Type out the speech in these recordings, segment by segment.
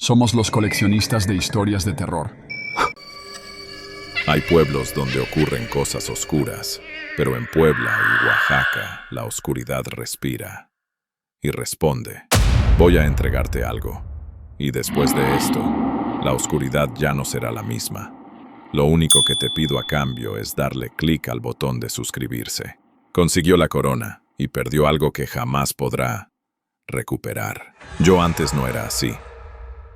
Somos los coleccionistas de historias de terror. Hay pueblos donde ocurren cosas oscuras, pero en Puebla y Oaxaca la oscuridad respira y responde: voy a entregarte algo. Y después de esto, la oscuridad ya no será la misma. Lo único que te pido a cambio es darle clic al botón de suscribirse. Consiguió la corona y perdió algo que jamás podrá recuperar. Yo antes no era así,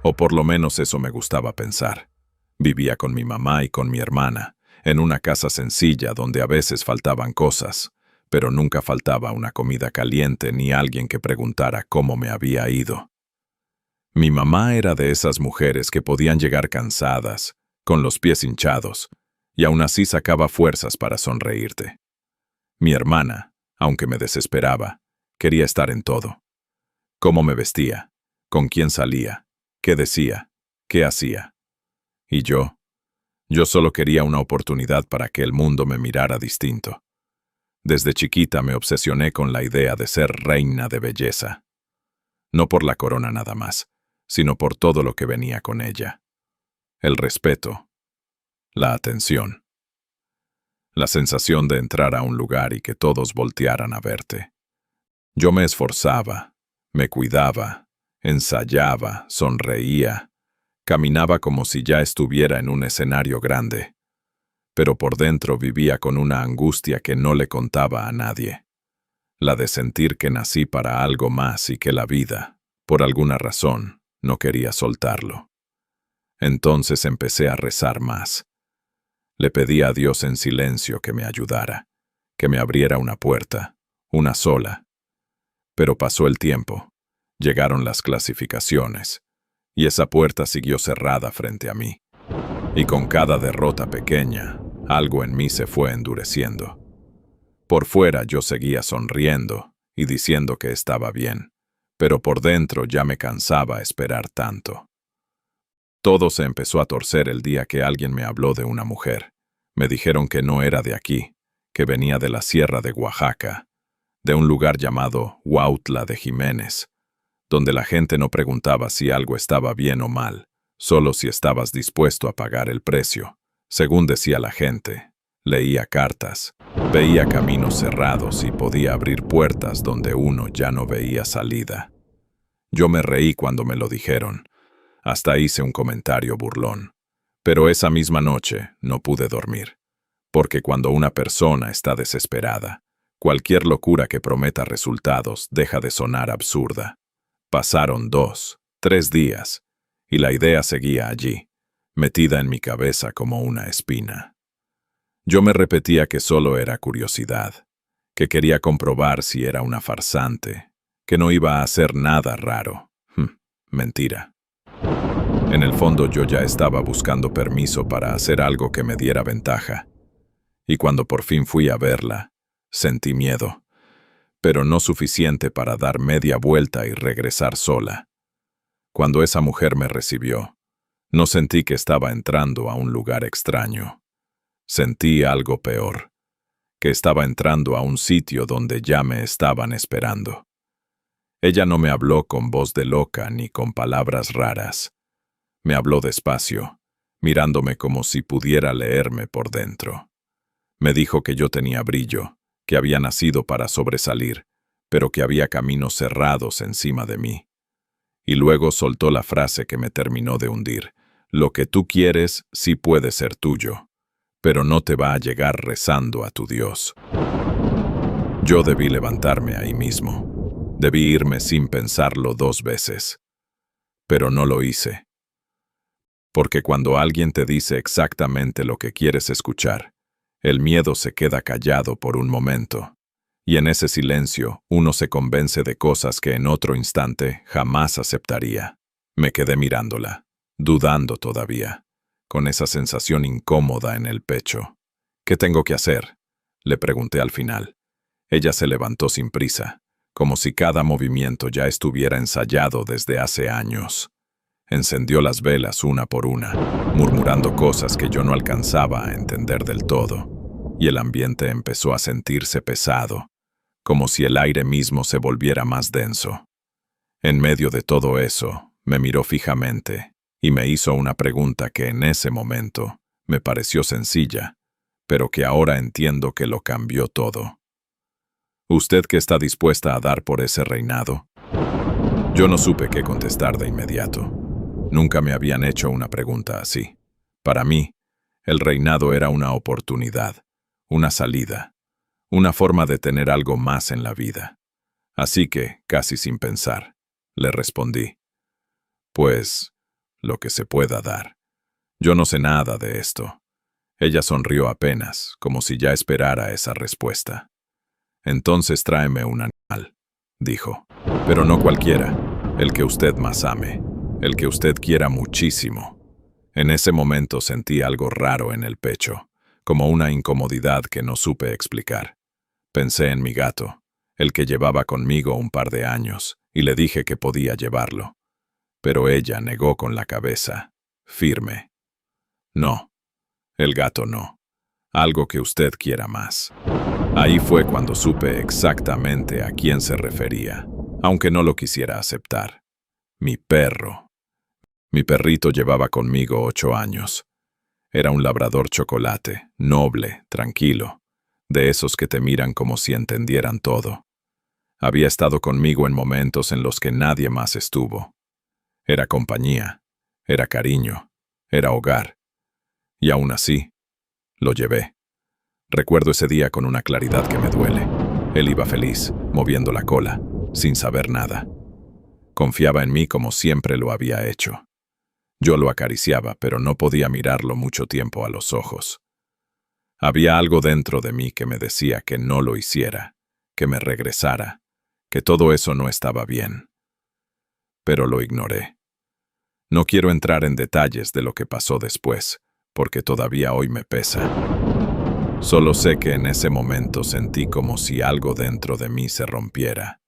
o por lo menos eso me gustaba pensar. Vivía con mi mamá y con mi hermana, en una casa sencilla donde a veces faltaban cosas, pero nunca faltaba una comida caliente ni alguien que preguntara cómo me había ido. Mi mamá era de esas mujeres que podían llegar cansadas, con los pies hinchados, y aún así sacaba fuerzas para sonreírte. Mi hermana, aunque me desesperaba, quería estar en todo. Cómo me vestía, con quién salía, qué decía, qué hacía. Y yo solo quería una oportunidad para que el mundo me mirara distinto. Desde chiquita me obsesioné con la idea de ser reina de belleza. No por la corona nada más, sino por todo lo que venía con ella. El respeto, la atención, la sensación de entrar a un lugar y que todos voltearan a verte. Yo me esforzaba, me cuidaba, ensayaba, sonreía, caminaba como si ya estuviera en un escenario grande, pero por dentro vivía con una angustia que no le contaba a nadie, la de sentir que nací para algo más y que la vida, por alguna razón, no quería soltarlo. Entonces empecé a rezar más. Le pedí a Dios en silencio que me ayudara, que me abriera una puerta, una sola. Pero pasó el tiempo, llegaron las clasificaciones, y esa puerta siguió cerrada frente a mí. Y con cada derrota pequeña, algo en mí se fue endureciendo. Por fuera yo seguía sonriendo y diciendo que estaba bien, pero por dentro ya me cansaba esperar tanto. Todo se empezó a torcer el día que alguien me habló de una mujer. Me dijeron que no era de aquí, que venía de la sierra de Oaxaca, de un lugar llamado Huautla de Jiménez, donde la gente no preguntaba si algo estaba bien o mal, solo si estabas dispuesto a pagar el precio. Según decía la gente, leía cartas, veía caminos cerrados y podía abrir puertas donde uno ya no veía salida. Yo me reí cuando me lo dijeron. Hasta hice un comentario burlón. Pero esa misma noche no pude dormir, porque cuando una persona está desesperada, cualquier locura que prometa resultados deja de sonar absurda. Pasaron 2, 3 días, y la idea seguía allí, metida en mi cabeza como una espina. Yo me repetía que solo era curiosidad, que quería comprobar si era una farsante, que no iba a hacer nada raro. Mentira. En el fondo yo ya estaba buscando permiso para hacer algo que me diera ventaja. Y cuando por fin fui a verla, sentí miedo, pero no suficiente para dar media vuelta y regresar sola. Cuando esa mujer me recibió, no sentí que estaba entrando a un lugar extraño. Sentí algo peor, que estaba entrando a un sitio donde ya me estaban esperando. Ella no me habló con voz de loca ni con palabras raras. Me habló despacio, mirándome como si pudiera leerme por dentro. Me dijo que yo tenía brillo, que había nacido para sobresalir, pero que había caminos cerrados encima de mí. Y luego soltó la frase que me terminó de hundir: lo que tú quieres sí puede ser tuyo, pero no te va a llegar rezando a tu Dios. Yo debí levantarme ahí mismo. Debí irme sin pensarlo 2 veces. Pero no lo hice. Porque cuando alguien te dice exactamente lo que quieres escuchar, el miedo se queda callado por un momento, y en ese silencio uno se convence de cosas que en otro instante jamás aceptaría. Me quedé mirándola, dudando todavía, con esa sensación incómoda en el pecho. ¿Qué tengo que hacer?, le pregunté al final. Ella se levantó sin prisa, como si cada movimiento ya estuviera ensayado desde hace años. Encendió las velas una por una, murmurando cosas que yo no alcanzaba a entender del todo, y el ambiente empezó a sentirse pesado, como si el aire mismo se volviera más denso. En medio de todo eso, Me miró fijamente y me hizo una pregunta que en ese momento me pareció sencilla, pero que ahora entiendo que lo cambió todo. ¿Usted qué está dispuesta a dar por ese reinado? Yo no supe qué contestar de inmediato. Nunca me habían hecho una pregunta así. Para mí, el reinado era una oportunidad, una salida, una forma de tener algo más en la vida. Así que, casi sin pensar, le respondí: pues, lo que se pueda dar. Yo no sé nada de esto. Ella sonrió apenas, como si ya esperara esa respuesta. Entonces tráeme un animal, dijo. Pero no cualquiera, el que usted más ame, el que usted quiera muchísimo. En ese momento sentí algo raro en el pecho, como una incomodidad que no supe explicar. Pensé en mi gato, el que llevaba conmigo un par de años, y le dije que podía llevarlo. Pero ella negó con la cabeza, firme. No, el gato no. Algo que usted quiera más. Ahí fue cuando supe exactamente a quién se refería, aunque no lo quisiera aceptar. Mi perro. Mi perrito llevaba conmigo 8 años. Era un labrador chocolate, noble, tranquilo, de esos que te miran como si entendieran todo. Había estado conmigo en momentos en los que nadie más estuvo. Era compañía, era cariño, era hogar. Y aún así, lo llevé. Recuerdo ese día con una claridad que me duele. Él iba feliz, moviendo la cola, sin saber nada. Confiaba en mí como siempre lo había hecho. Yo lo acariciaba, pero no podía mirarlo mucho tiempo a los ojos. Había algo dentro de mí que me decía que no lo hiciera, que me regresara, que todo eso no estaba bien. Pero lo ignoré. No quiero entrar en detalles de lo que pasó después, porque todavía hoy me pesa. Solo sé que en ese momento sentí como si algo dentro de mí se rompiera,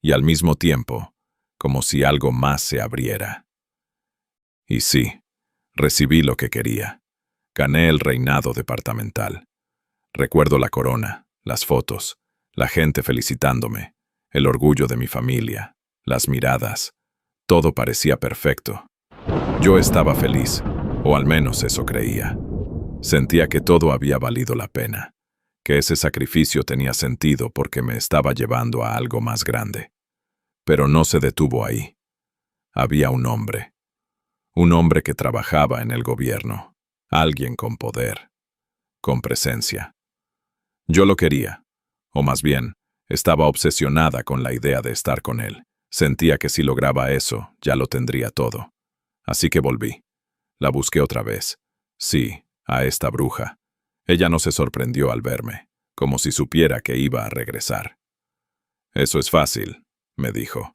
y al mismo tiempo, como si algo más se abriera. Y sí, recibí lo que quería. Gané el reinado departamental. Recuerdo la corona, las fotos, la gente felicitándome, el orgullo de mi familia, las miradas. Todo parecía perfecto. Yo estaba feliz, o al menos eso creía. Sentía que todo había valido la pena, que ese sacrificio tenía sentido porque me estaba llevando a algo más grande. Pero no se detuvo ahí. Había un hombre que trabajaba en el gobierno, alguien con poder, con presencia. Yo lo quería, o más bien, estaba obsesionada con la idea de estar con él. Sentía que si lograba eso, ya lo tendría todo. Así que volví. La busqué otra vez. Sí, a esta bruja. Ella no se sorprendió al verme, como si supiera que iba a regresar. Eso es fácil, me dijo.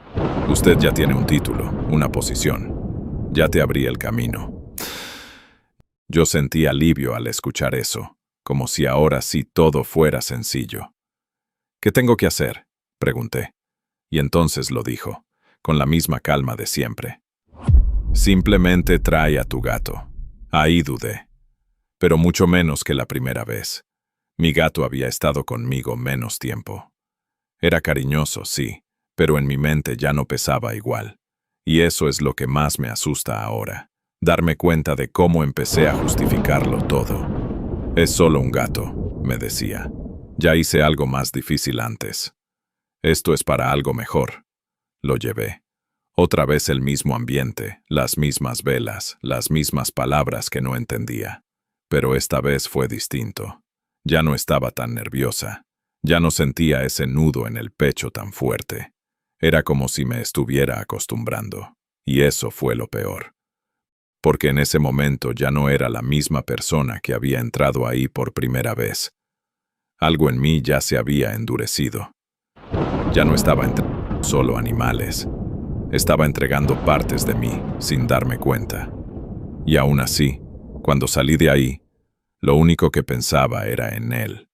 Usted ya tiene un título, una posición. Ya te abrí el camino. Yo sentí alivio al escuchar eso, como si ahora sí todo fuera sencillo. ¿Qué tengo que hacer?, pregunté. Y entonces lo dijo, con la misma calma de siempre. Simplemente trae a tu gato. Ahí dudé. Pero mucho menos que la primera vez. Mi gato había estado conmigo menos tiempo. Era cariñoso, sí, pero en mi mente ya no pesaba igual. Y eso es lo que más me asusta ahora. Darme cuenta de cómo empecé a justificarlo todo. Es solo un gato, me decía. Ya hice algo más difícil antes. Esto es para algo mejor. Lo llevé. Otra vez el mismo ambiente, las mismas velas, las mismas palabras que no entendía. Pero esta vez fue distinto. Ya no estaba tan nerviosa. Ya no sentía ese nudo en el pecho tan fuerte. Era como si me estuviera acostumbrando. Y eso fue lo peor. Porque en ese momento ya no era la misma persona que había entrado ahí por primera vez. Algo en mí ya se había endurecido. Ya no estaba entregando solo animales. Estaba entregando partes de mí, sin darme cuenta. Y aún así, cuando salí de ahí, lo único que pensaba era en él.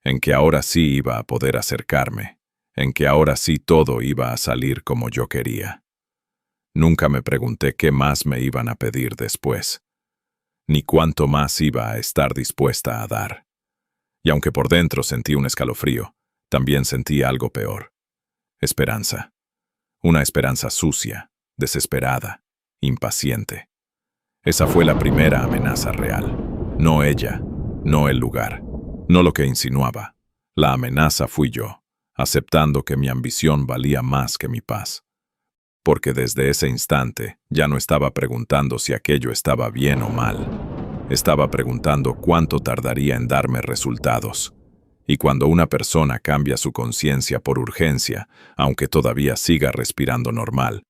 En que ahora sí iba a poder acercarme. En que ahora sí todo iba a salir como yo quería. Nunca me pregunté qué más me iban a pedir después. Ni cuánto más iba a estar dispuesta a dar. Y aunque por dentro sentí un escalofrío, también sentí algo peor. Esperanza. Una esperanza sucia, desesperada, impaciente. Esa fue la primera amenaza real. No ella, no el lugar, no lo que insinuaba. La amenaza fui yo, aceptando que mi ambición valía más que mi paz. Porque desde ese instante ya no estaba preguntando si aquello estaba bien o mal. Estaba preguntando cuánto tardaría en darme resultados. Y cuando una persona cambia su conciencia por urgencia, aunque todavía siga respirando normal,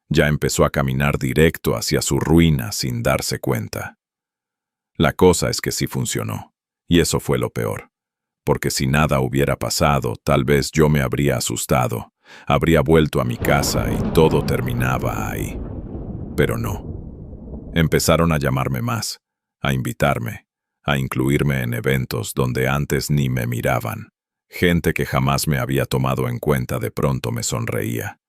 ya empezó a caminar directo hacia su ruina sin darse cuenta. La cosa es que sí funcionó, y eso fue lo peor. Porque si nada hubiera pasado, tal vez yo me habría asustado, habría vuelto a mi casa y todo terminaba ahí. Pero no. Empezaron a llamarme más, a invitarme, a incluirme en eventos donde antes ni me miraban. Gente que jamás me había tomado en cuenta de pronto me sonreía.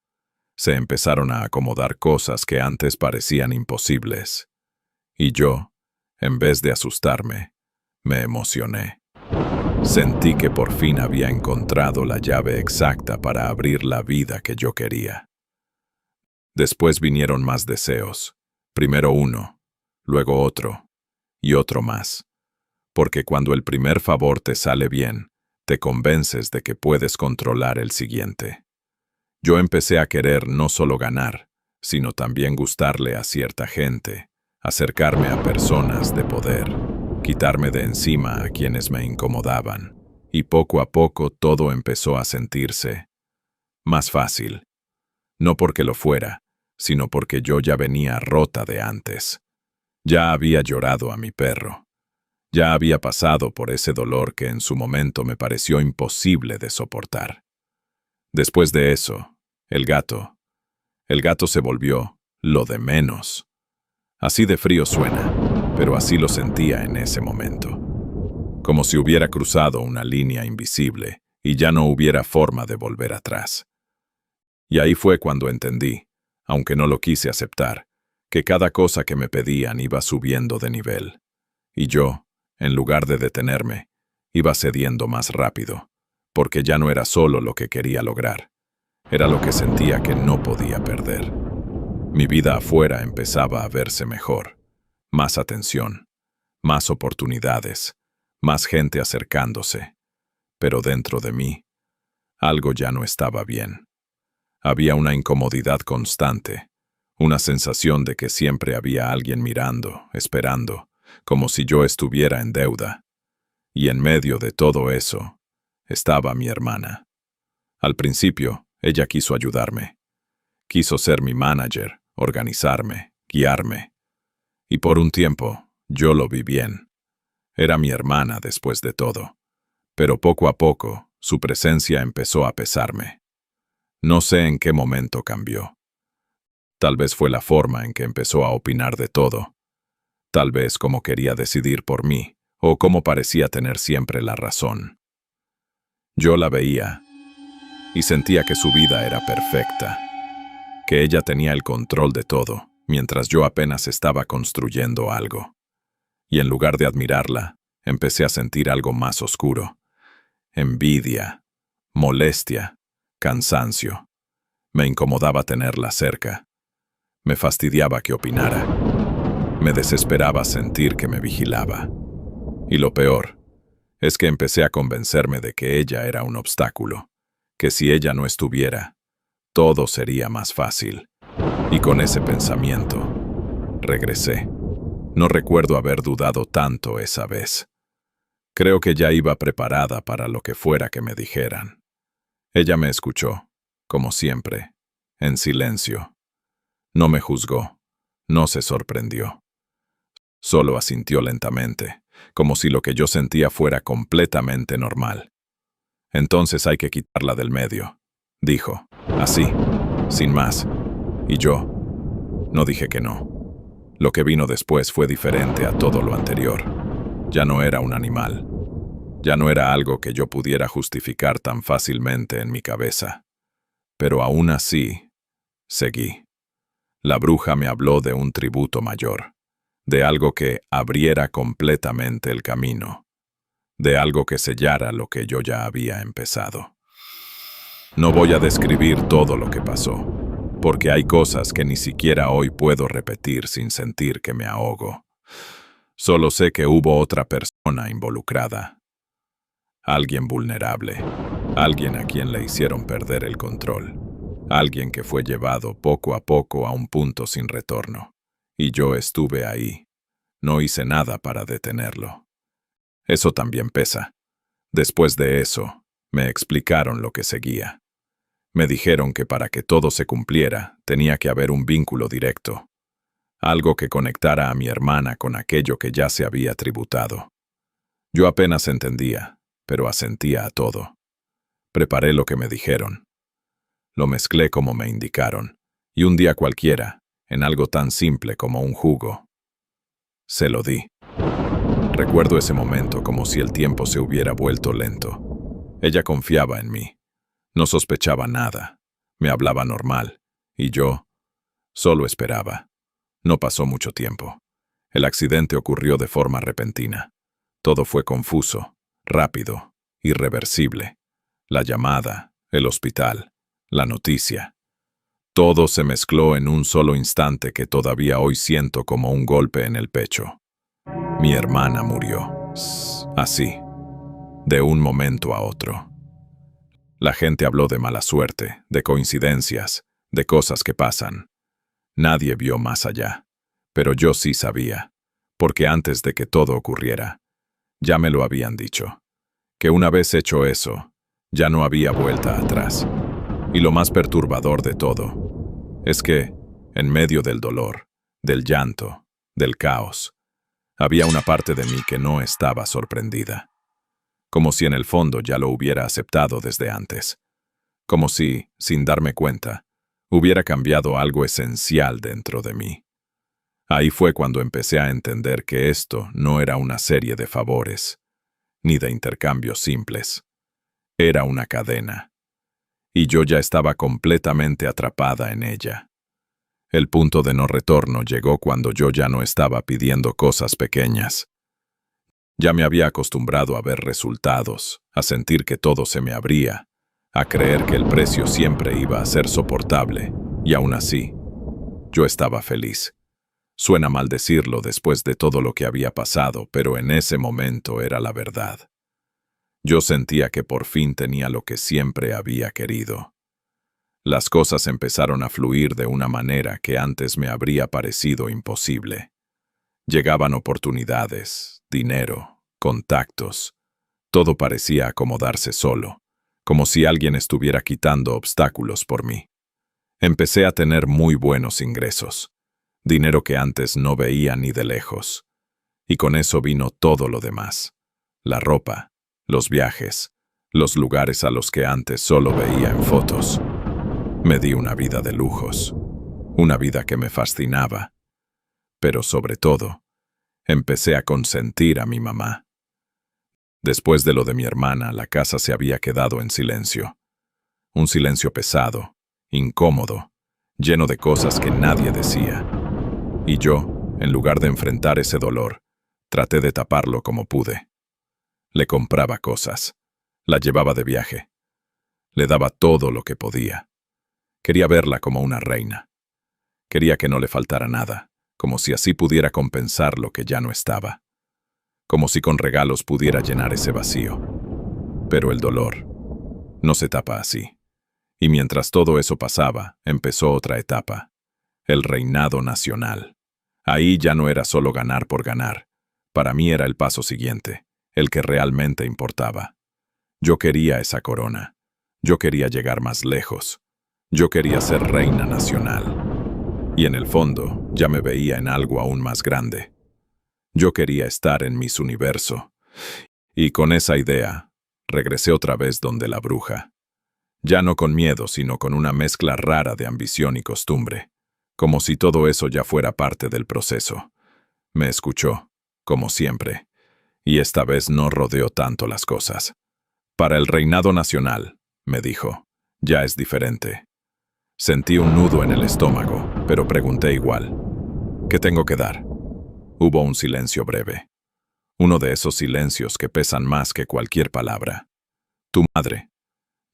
Se empezaron a acomodar cosas que antes parecían imposibles. Y yo, en vez de asustarme, me emocioné. Sentí que por fin había encontrado la llave exacta para abrir la vida que yo quería. Después vinieron más deseos. Primero uno, luego otro, y otro más. Porque cuando el primer favor te sale bien, te convences de que puedes controlar el siguiente. Yo empecé a querer no solo ganar, sino también gustarle a cierta gente, acercarme a personas de poder, quitarme de encima a quienes me incomodaban, y poco a poco todo empezó a sentirse más fácil. No porque lo fuera, sino porque yo ya venía rota de antes. Ya había llorado a mi perro. Ya había pasado por ese dolor que en su momento me pareció imposible de soportar. Después de eso, el gato se volvió lo de menos. Así de frío suena, pero así lo sentía en ese momento. Como si hubiera cruzado una línea invisible y ya no hubiera forma de volver atrás. Y ahí fue cuando entendí, aunque no lo quise aceptar, que cada cosa que me pedían iba subiendo de nivel. Y yo, en lugar de detenerme, iba cediendo más rápido, porque ya no era solo lo que quería lograr, era lo que sentía que no podía perder. Mi vida afuera empezaba a verse mejor, más atención, más oportunidades, más gente acercándose, pero dentro de mí, algo ya no estaba bien. Había una incomodidad constante, una sensación de que siempre había alguien mirando, esperando, como si yo estuviera en deuda. Y en medio de todo eso, estaba mi hermana. Al principio, ella quiso ayudarme. Quiso ser mi manager, organizarme, guiarme. Y por un tiempo, yo lo vi bien. Era mi hermana después de todo. Pero poco a poco, su presencia empezó a pesarme. No sé en qué momento cambió. Tal vez fue la forma en que empezó a opinar de todo. Tal vez como quería decidir por mí, o como parecía tener siempre la razón. Yo la veía y sentía que su vida era perfecta, que ella tenía el control de todo, mientras yo apenas estaba construyendo algo. Y en lugar de admirarla, empecé a sentir algo más oscuro. Envidia, molestia, cansancio. Me incomodaba tenerla cerca. Me fastidiaba que opinara. Me desesperaba sentir que me vigilaba. Y lo peor es que empecé a convencerme de que ella era un obstáculo, que si ella no estuviera, todo sería más fácil. Y con ese pensamiento, regresé. No recuerdo haber dudado tanto esa vez. Creo que ya iba preparada para lo que fuera que me dijeran. Ella me escuchó, como siempre, en silencio. No me juzgó, no se sorprendió. Solo asintió lentamente, como si lo que yo sentía fuera completamente normal. Entonces hay que quitarla del medio, dijo, así, sin más. Y yo no dije que no. Lo que vino después fue diferente a todo lo anterior. Ya no era un animal. Ya no era algo que yo pudiera justificar tan fácilmente en mi cabeza. Pero aún así, seguí. La bruja me habló de un tributo mayor, de algo que abriera completamente el camino, de algo que sellara lo que yo ya había empezado. No voy a describir todo lo que pasó. porque hay cosas que ni siquiera hoy puedo repetir sin sentir que me ahogo. Solo sé que hubo otra persona involucrada. Alguien vulnerable. Alguien a quien le hicieron perder el control. Alguien que fue llevado poco a poco a un punto sin retorno. Y yo estuve ahí. No hice nada para detenerlo. Eso también pesa. Después de eso, me explicaron lo que seguía. Me dijeron que para que todo se cumpliera, tenía que haber un vínculo directo. Algo que conectara a mi hermana con aquello que ya se había tributado. Yo apenas entendía, pero asentía a todo. Preparé lo que me dijeron. Lo mezclé como me indicaron, y un día cualquiera, en algo tan simple como un jugo, se lo di. Recuerdo ese momento como si el tiempo se hubiera vuelto lento. Ella confiaba en mí. No sospechaba nada. Me hablaba normal. Y yo solo esperaba. No pasó mucho tiempo. El accidente ocurrió de forma repentina. Todo fue confuso, rápido, irreversible. La llamada, el hospital, la noticia. Todo se mezcló en un solo instante que todavía hoy siento como un golpe en el pecho. Mi hermana murió. Así, de un momento a otro. La gente habló de mala suerte, de coincidencias, de cosas que pasan. Nadie vio más allá. Pero yo sí sabía, porque antes de que todo ocurriera, ya me lo habían dicho, que una vez hecho eso, ya no había vuelta atrás. Y lo más perturbador de todo, es que, en medio del dolor, del llanto, del caos, había una parte de mí que no estaba sorprendida. Como si en el fondo ya lo hubiera aceptado desde antes. Como si, sin darme cuenta, hubiera cambiado algo esencial dentro de mí. Ahí fue cuando empecé a entender que esto no era una serie de favores, ni de intercambios simples. Era una cadena. Y yo ya estaba completamente atrapada en ella. El punto de no retorno llegó cuando yo ya no estaba pidiendo cosas pequeñas. Ya me había acostumbrado a ver resultados, a sentir que todo se me abría, a creer que el precio siempre iba a ser soportable, y aún así, yo estaba feliz. Suena mal decirlo después de todo lo que había pasado, pero en ese momento era la verdad. Yo sentía que por fin tenía lo que siempre había querido. Las cosas empezaron a fluir de una manera que antes me habría parecido imposible. Llegaban oportunidades, dinero, contactos. Todo parecía acomodarse solo, como si alguien estuviera quitando obstáculos por mí. Empecé a tener muy buenos ingresos. Dinero que antes no veía ni de lejos. Y con eso vino todo lo demás. La ropa, los viajes, los lugares a los que antes solo veía en fotos. Me di una vida de lujos, una vida que me fascinaba. Pero sobre todo, empecé a consentir a mi mamá. Después de lo de mi hermana, la casa se había quedado en silencio. Un silencio pesado, incómodo, lleno de cosas que nadie decía. Y yo, en lugar de enfrentar ese dolor, traté de taparlo como pude. Le compraba cosas, la llevaba de viaje, le daba todo lo que podía. Quería verla como una reina. Quería que no le faltara nada, como si así pudiera compensar lo que ya no estaba. Como si con regalos pudiera llenar ese vacío. Pero el dolor no se tapa así. Y mientras todo eso pasaba, empezó otra etapa. El reinado nacional. Ahí ya no era solo ganar por ganar. Para mí era el paso siguiente, el que realmente importaba. Yo quería esa corona. Yo quería llegar más lejos. Yo quería ser reina nacional. Y en el fondo, ya me veía en algo aún más grande. Yo quería estar en Miss Universo. Y con esa idea, regresé otra vez donde la bruja. Ya no con miedo, sino con una mezcla rara de ambición y costumbre. Como si todo eso ya fuera parte del proceso. Me escuchó, como siempre, y esta vez no rodeó tanto las cosas. Para el reinado nacional, me dijo, ya es diferente. Sentí un nudo en el estómago, pero pregunté igual. ¿Qué tengo que dar? Hubo un silencio breve. Uno de esos silencios que pesan más que cualquier palabra. ¿Tu madre?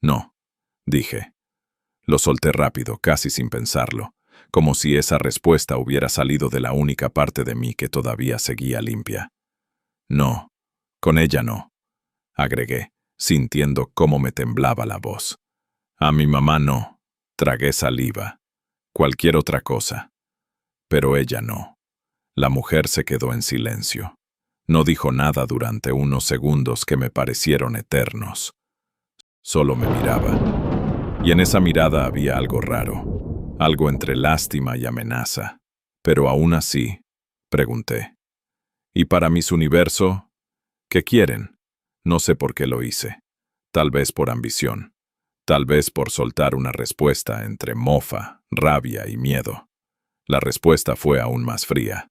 No, dije. Lo solté rápido, casi sin pensarlo, como si esa respuesta hubiera salido de la única parte de mí que todavía seguía limpia. No, con ella no, agregué, sintiendo cómo me temblaba la voz. A mi mamá no, tragué saliva, cualquier otra cosa. Pero ella no. La mujer se quedó en silencio. No dijo nada durante unos segundos que me parecieron eternos. Solo me miraba. Y en esa mirada había algo raro, algo entre lástima y amenaza. Pero aún así, pregunté. ¿Y para Miss Universo? ¿Qué quieren? No sé por qué lo hice. Tal vez por ambición. Tal vez por soltar una respuesta entre mofa, rabia y miedo. La respuesta fue aún más fría.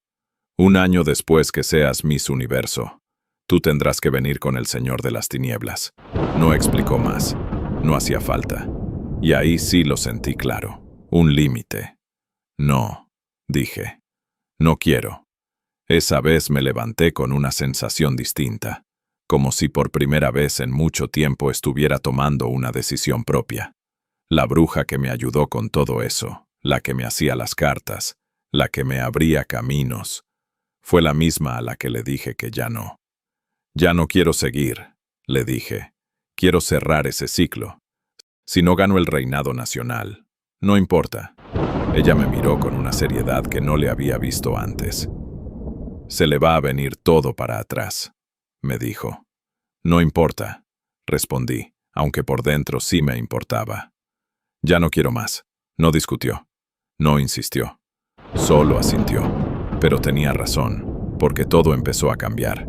1 año después que seas Miss Universo, tú tendrás que venir con el Señor de las Tinieblas. No explicó más. No hacía falta. Y ahí sí lo sentí claro. Un límite. No, dije. No quiero. Esa vez me levanté con una sensación distinta, como si por primera vez en mucho tiempo estuviera tomando una decisión propia. La bruja que me ayudó con todo eso, la que me hacía las cartas, la que me abría caminos, fue la misma a la que le dije que ya no. Ya no quiero seguir, le dije. Quiero cerrar ese ciclo. Si no gano el reinado nacional, no importa. Ella me miró con una seriedad que no le había visto antes. Se le va a venir todo para atrás, me dijo. No importa, respondí, aunque por dentro sí me importaba. Ya no quiero más. No discutió. No insistió. Solo asintió. Pero tenía razón, porque todo empezó a cambiar.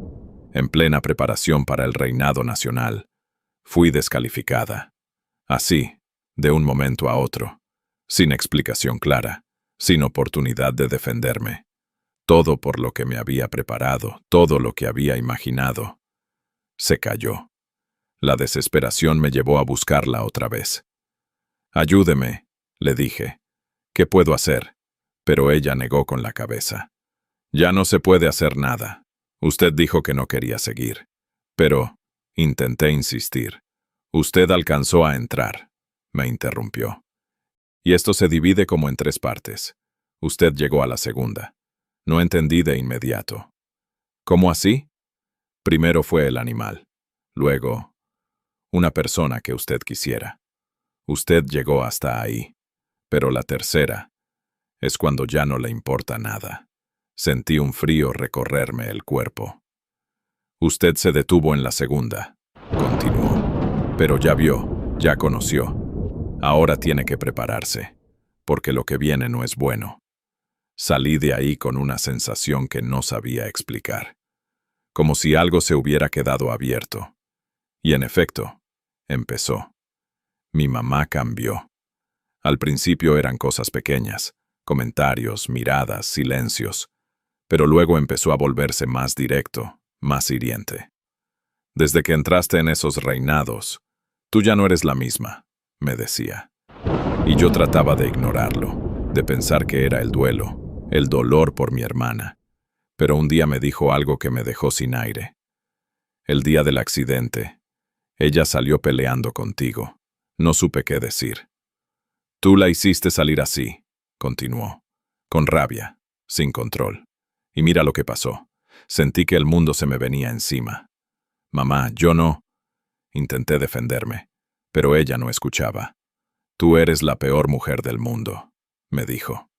En plena preparación para el reinado nacional, fui descalificada. Así, de un momento a otro, sin explicación clara, sin oportunidad de defenderme. Todo por lo que me había preparado, todo lo que había imaginado, se cayó. La desesperación me llevó a buscarla otra vez. Ayúdeme, le dije. ¿Qué puedo hacer? Pero ella negó con la cabeza. Ya no se puede hacer nada. Usted dijo que no quería seguir. Pero intenté insistir. Usted alcanzó a entrar, me interrumpió. Y esto se divide como en 3 partes. Usted llegó a la segunda. No entendí de inmediato. ¿Cómo así? Primero fue el animal. Luego, una persona que usted quisiera. Usted llegó hasta ahí. Pero la tercera es cuando ya no le importa nada. Sentí un frío recorrerme el cuerpo. Usted se detuvo en la segunda, continuó. Pero ya vio, ya conoció. Ahora tiene que prepararse, porque lo que viene no es bueno. Salí de ahí con una sensación que no sabía explicar. Como si algo se hubiera quedado abierto. Y en efecto, empezó. Mi mamá cambió. Al principio eran cosas pequeñas, comentarios, miradas, silencios, pero luego empezó a volverse más directo, más hiriente. Desde que entraste en esos reinados, tú ya no eres la misma, me decía. Y yo trataba de ignorarlo, de pensar que era el duelo, el dolor por mi hermana. Pero un día me dijo algo que me dejó sin aire. El día del accidente, ella salió peleando contigo. No supe qué decir. Tú la hiciste salir así, continuó, con rabia, sin control. Y mira lo que pasó. Sentí que el mundo se me venía encima. Mamá, yo no. Intenté defenderme, pero ella no escuchaba. Tú eres la peor mujer del mundo, me dijo.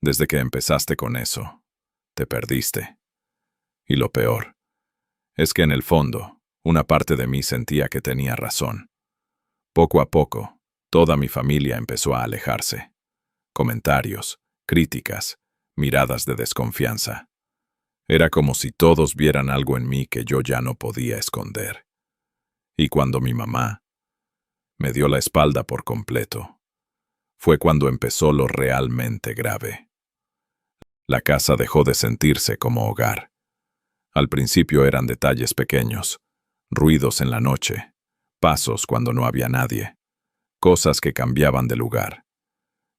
Desde que empezaste con eso, te perdiste. Y lo peor es que en el fondo, una parte de mí sentía que tenía razón. Poco a poco, toda mi familia empezó a alejarse. Comentarios, críticas, miradas de desconfianza. Era como si todos vieran algo en mí que yo ya no podía esconder. Y cuando mi mamá me dio la espalda por completo, fue cuando empezó lo realmente grave. La casa dejó de sentirse como hogar. Al principio eran detalles pequeños, ruidos en la noche, pasos cuando no había nadie, cosas que cambiaban de lugar.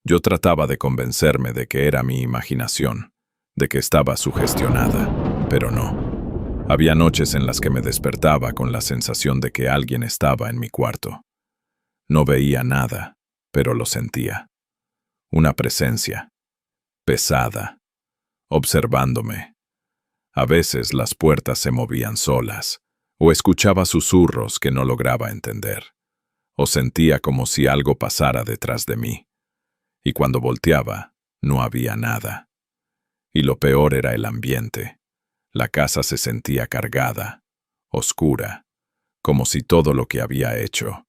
Yo trataba de convencerme de que era mi imaginación, de que estaba sugestionada, pero no. Había noches en las que me despertaba con la sensación de que alguien estaba en mi cuarto. No veía nada, pero lo sentía. Una presencia, pesada, observándome. A veces las puertas se movían solas, o escuchaba susurros que no lograba entender, o sentía como si algo pasara detrás de mí. Y cuando volteaba, no había nada. Y lo peor era el ambiente. La casa se sentía cargada, oscura, como si todo lo que había hecho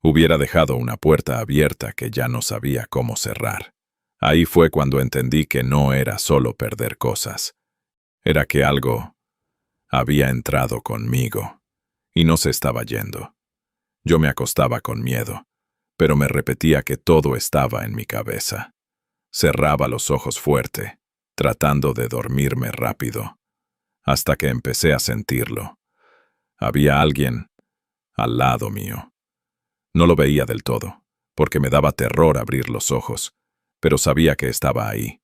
hubiera dejado una puerta abierta que ya no sabía cómo cerrar. Ahí fue cuando entendí que no era solo perder cosas, era que algo había entrado conmigo y no se estaba yendo. Yo me acostaba con miedo, pero me repetía que todo estaba en mi cabeza. Cerraba los ojos fuerte, tratando de dormirme rápido, hasta que empecé a sentirlo. Había alguien al lado mío. No lo veía del todo, porque me daba terror abrir los ojos, pero sabía que estaba ahí.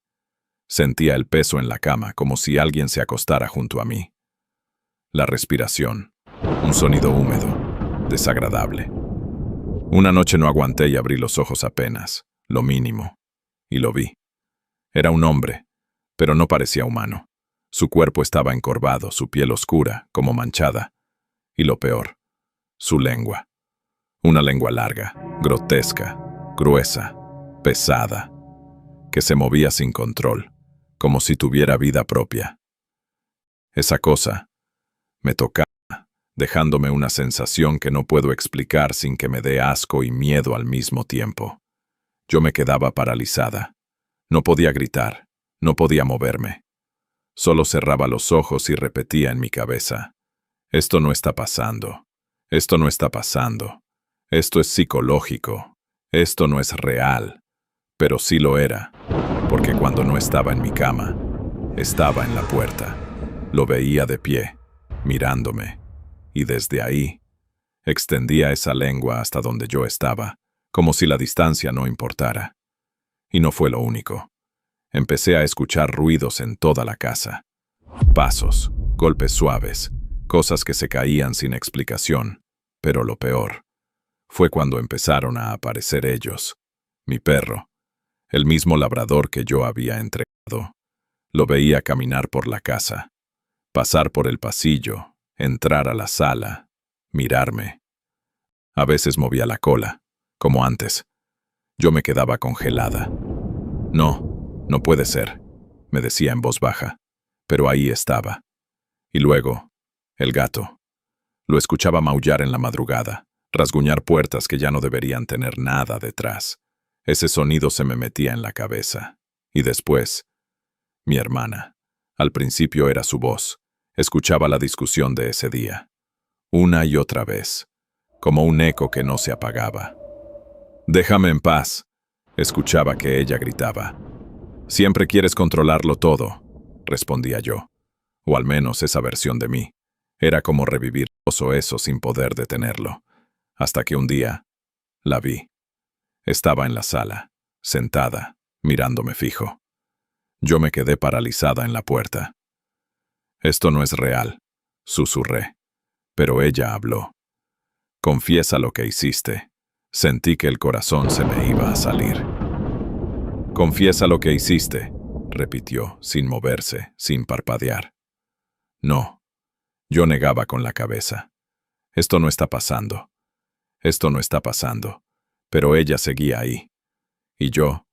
Sentía el peso en la cama, como si alguien se acostara junto a mí. La respiración, un sonido húmedo, desagradable. Una noche no aguanté y abrí los ojos apenas, lo mínimo, y lo vi. Era un hombre, pero no parecía humano. Su cuerpo estaba encorvado, su piel oscura, como manchada. Y lo peor, su lengua. Una lengua larga, grotesca, gruesa, pesada, que se movía sin control, como si tuviera vida propia. Esa cosa me tocaba, dejándome una sensación que no puedo explicar sin que me dé asco y miedo al mismo tiempo. Yo me quedaba paralizada. No podía gritar, no podía moverme. Solo cerraba los ojos y repetía en mi cabeza: esto no está pasando, esto no está pasando. Esto es psicológico, esto no es real, pero sí lo era, porque cuando no estaba en mi cama, estaba en la puerta. Lo veía de pie, mirándome, y desde ahí, extendía esa lengua hasta donde yo estaba, como si la distancia no importara. Y no fue lo único. Empecé a escuchar ruidos en toda la casa. Pasos, golpes suaves, cosas que se caían sin explicación, pero lo peor fue cuando empezaron a aparecer ellos. Mi perro, el mismo labrador que yo había entregado. Lo veía caminar por la casa, pasar por el pasillo, entrar a la sala, mirarme. A veces movía la cola, como antes. Yo me quedaba congelada. No, no puede ser, me decía en voz baja, pero ahí estaba. Y luego, el gato. Lo escuchaba maullar en la madrugada, rasguñar puertas que ya no deberían tener nada detrás. Ese sonido se me metía en la cabeza. Y después, mi hermana. Al principio era su voz. Escuchaba la discusión de ese día. Una y otra vez, como un eco que no se apagaba. «Déjame en paz», escuchaba que ella gritaba. «Siempre quieres controlarlo todo», respondía yo. O al menos esa versión de mí. Era como revivir eso sin poder detenerlo. Hasta que un día la vi. Estaba en la sala, sentada, mirándome fijo. Yo me quedé paralizada en la puerta. «Esto no es real», susurré. Pero ella habló. «Confiesa lo que hiciste». Sentí que el corazón se me iba a salir. «Confiesa lo que hiciste», repitió, sin moverse, sin parpadear. No, yo negaba con la cabeza. «Esto no está pasando. Esto no está pasando». Pero ella seguía ahí. Y yo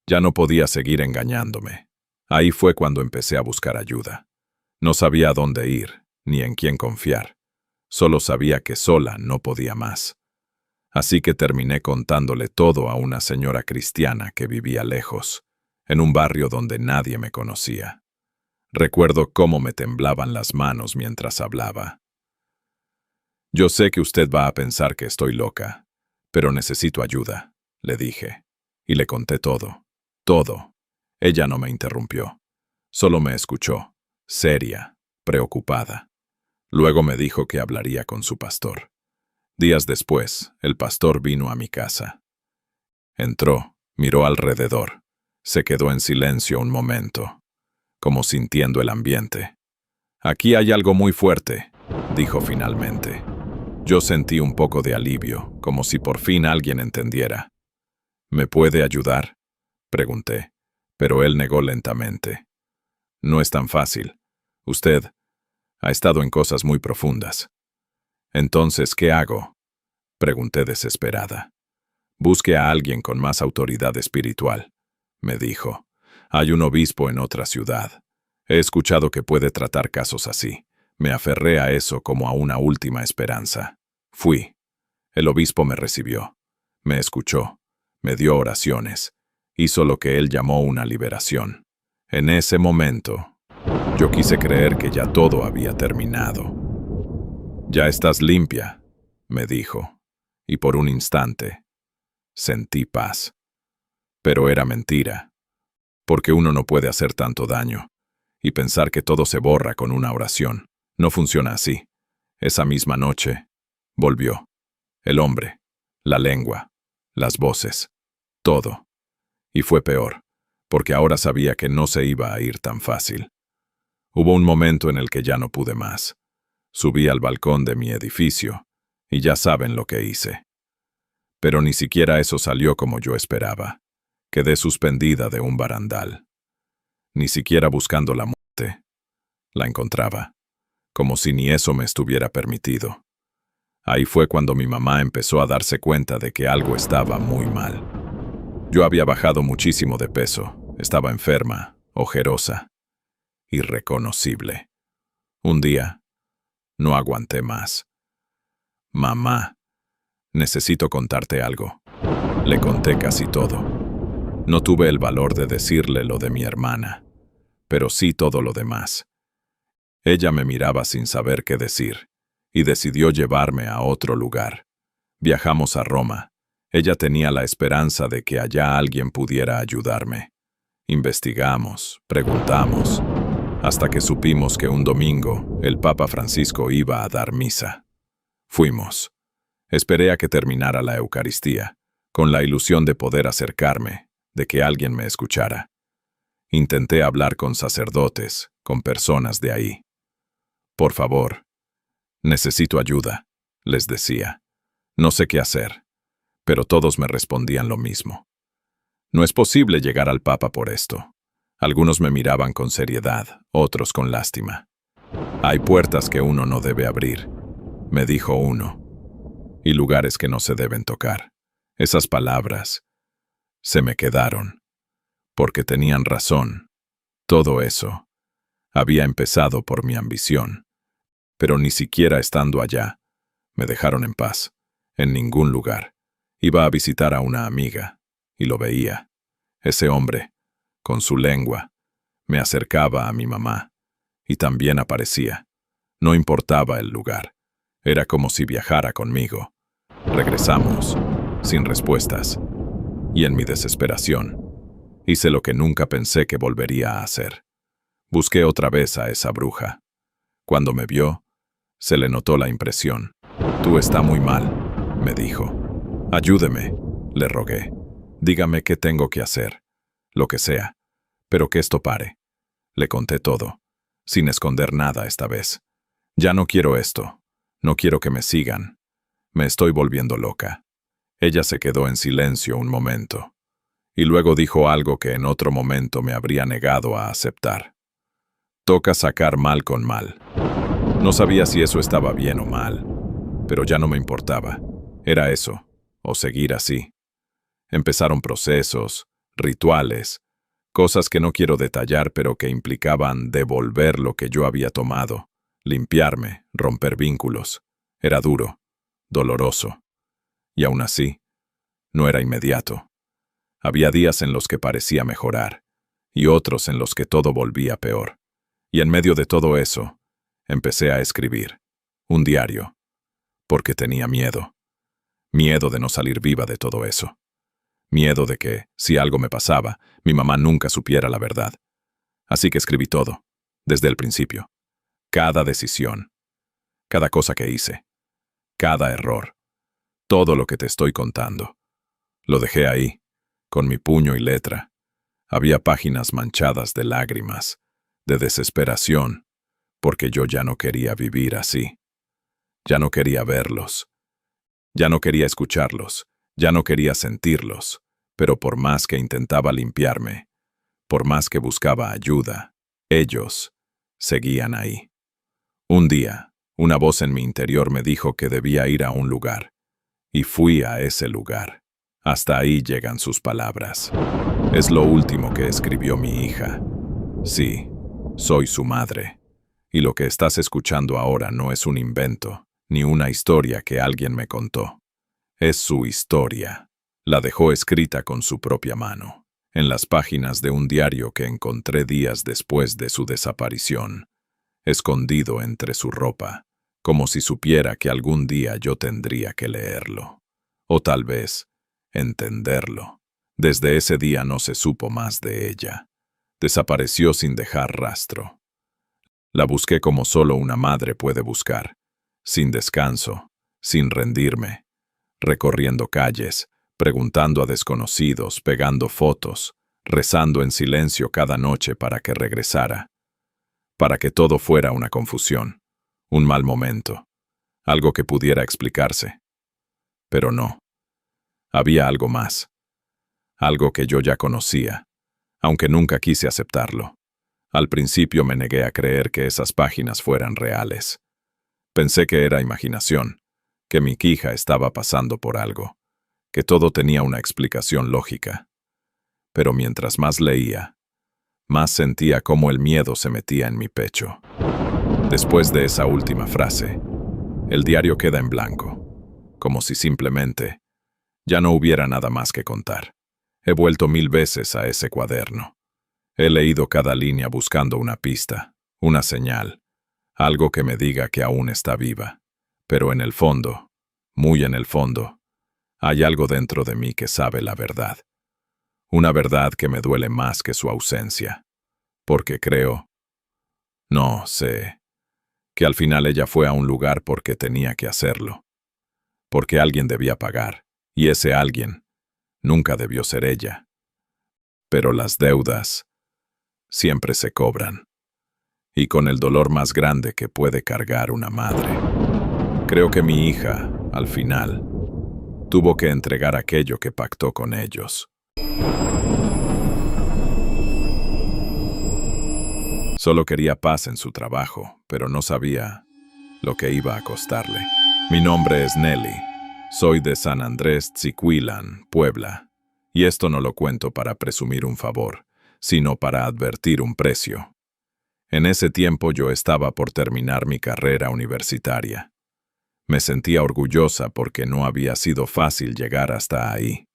ya no podía seguir engañándome. Ahí fue cuando empecé a buscar ayuda. No sabía a dónde ir, ni en quién confiar. Solo sabía que sola no podía más. Así que terminé contándole todo a una señora cristiana que vivía lejos, en un barrio donde nadie me conocía. Recuerdo cómo me temblaban las manos mientras hablaba. «Yo sé que usted va a pensar que estoy loca, pero necesito ayuda», le dije. Y le conté todo. Todo. Ella no me interrumpió. Solo me escuchó, seria, preocupada. Luego me dijo que hablaría con su pastor. Días después, el pastor vino a mi casa. Entró, miró alrededor. Se quedó en silencio un momento, como sintiendo el ambiente. «Aquí hay algo muy fuerte», dijo finalmente. Yo sentí un poco de alivio, como si por fin alguien entendiera. ¿Me puede ayudar?, pregunté, pero él negó lentamente. No es tan fácil. Usted ha estado en cosas muy profundas. Entonces, ¿qué hago?, pregunté desesperada. Busque a alguien con más autoridad espiritual, me dijo. Hay un obispo en otra ciudad. He escuchado que puede tratar casos así. Me aferré a eso como a una última esperanza. Fui. El obispo me recibió. Me escuchó. Me dio oraciones. Hizo lo que él llamó una liberación. En ese momento, yo quise creer que ya todo había terminado. «Ya estás limpia», me dijo, y por un instante sentí paz. Pero era mentira, porque uno no puede hacer tanto daño y pensar que todo se borra con una oración. No funciona así. Esa misma noche, volvió. El hombre, la lengua, las voces, todo. Y fue peor, porque ahora sabía que no se iba a ir tan fácil. Hubo un momento en el que ya no pude más. Subí al balcón de mi edificio, y ya saben lo que hice. Pero ni siquiera eso salió como yo esperaba. Quedé suspendida de un barandal. Ni siquiera buscando la muerte. La encontraba, como si ni eso me estuviera permitido. Ahí fue cuando mi mamá empezó a darse cuenta de que algo estaba muy mal. Yo había bajado muchísimo de peso, estaba enferma, ojerosa, irreconocible. Un día, no aguanté más. «Mamá, necesito contarte algo». Le conté casi todo. No tuve el valor de decirle lo de mi hermana, pero sí todo lo demás. Ella me miraba sin saber qué decir, y decidió llevarme a otro lugar. Viajamos a Roma. Ella tenía la esperanza de que allá alguien pudiera ayudarme. Investigamos, preguntamos, hasta que supimos que un domingo el Papa Francisco iba a dar misa. Fuimos. Esperé a que terminara la Eucaristía, con la ilusión de poder acercarme, de que alguien me escuchara. Intenté hablar con sacerdotes, con personas de ahí. «Por favor, necesito ayuda», les decía. «No sé qué hacer», pero todos me respondían lo mismo. «No es posible llegar al Papa por esto». Algunos me miraban con seriedad, otros con lástima. «Hay puertas que uno no debe abrir», me dijo uno, «y lugares que no se deben tocar». Esas palabras se me quedaron, porque tenían razón. Todo eso había empezado por mi ambición, pero ni siquiera estando allá me dejaron en paz, en ningún lugar. Iba a visitar a una amiga, y lo veía. Ese hombre, con su lengua, me acercaba a mi mamá, y también aparecía. No importaba el lugar, era como si viajara conmigo. Regresamos, sin respuestas, y en mi desesperación, hice lo que nunca pensé que volvería a hacer. Busqué otra vez a esa bruja. Cuando me vio, se le notó la impresión. «Tú está muy mal», me dijo. «Ayúdeme», le rogué. «Dígame qué tengo que hacer, lo que sea, pero que esto pare». Le conté todo, sin esconder nada esta vez. «Ya no quiero esto, no quiero que me sigan. Me estoy volviendo loca». Ella se quedó en silencio un momento, y luego dijo algo que en otro momento me habría negado a aceptar. «Toca sacar mal con mal». No sabía si eso estaba bien o mal, pero ya no me importaba. Era eso, o seguir así. Empezaron procesos, rituales, cosas que no quiero detallar, pero que implicaban devolver lo que yo había tomado, limpiarme, romper vínculos. Era duro, doloroso. Y aún así, no era inmediato. Había días en los que parecía mejorar, y otros en los que todo volvía peor. Y en medio de todo eso, empecé a escribir, un diario, porque tenía miedo. Miedo de no salir viva de todo eso. Miedo de que, si algo me pasaba, mi mamá nunca supiera la verdad. Así que escribí todo, desde el principio. Cada decisión, cada cosa que hice, cada error, todo lo que te estoy contando. Lo dejé ahí, con mi puño y letra. Había páginas manchadas de lágrimas, de desesperación, porque yo ya no quería vivir así. Ya no quería verlos. Ya no quería escucharlos. Ya no quería sentirlos. Pero por más que intentaba limpiarme, por más que buscaba ayuda, ellos seguían ahí. Un día, una voz en mi interior me dijo que debía ir a un lugar, y fui a ese lugar. Hasta ahí llegan sus palabras. Es lo último que escribió mi hija. Sí, soy su madre. Y lo que estás escuchando ahora no es un invento, ni una historia que alguien me contó. Es su historia. La dejó escrita con su propia mano, en las páginas de un diario que encontré días después de su desaparición, escondido entre su ropa, como si supiera que algún día yo tendría que leerlo. O tal vez, entenderlo. Desde ese día no se supo más de ella. Desapareció sin dejar rastro. La busqué como solo una madre puede buscar, sin descanso, sin rendirme, recorriendo calles, preguntando a desconocidos, pegando fotos, rezando en silencio cada noche para que regresara, para que todo fuera una confusión, un mal momento, algo que pudiera explicarse. Pero no. Había algo más, algo que yo ya conocía, aunque nunca quise aceptarlo. Al principio me negué a creer que esas páginas fueran reales. Pensé que era imaginación, que mi hija estaba pasando por algo, que todo tenía una explicación lógica. Pero mientras más leía, más sentía cómo el miedo se metía en mi pecho. Después de esa última frase, el diario queda en blanco, como si simplemente ya no hubiera nada más que contar. He vuelto 1000 veces a ese cuaderno. He leído cada línea buscando una pista, una señal, algo que me diga que aún está viva. Pero en el fondo, muy en el fondo, hay algo dentro de mí que sabe la verdad. Una verdad que me duele más que su ausencia. Porque creo, no sé, que al final ella fue a un lugar porque tenía que hacerlo. Porque alguien debía pagar, y ese alguien nunca debió ser ella. Pero las deudas siempre se cobran, y con el dolor más grande que puede cargar una madre. Creo que mi hija, al final, tuvo que entregar aquello que pactó con ellos. Solo quería paz en su trabajo, pero no sabía lo que iba a costarle. Mi nombre es Nelly. Soy de San Andrés Tzicuilan, Puebla. Y esto no lo cuento para presumir un favor, sino para advertir un precio. En ese tiempo yo estaba por terminar mi carrera universitaria. Me sentía orgullosa porque no había sido fácil llegar hasta ahí.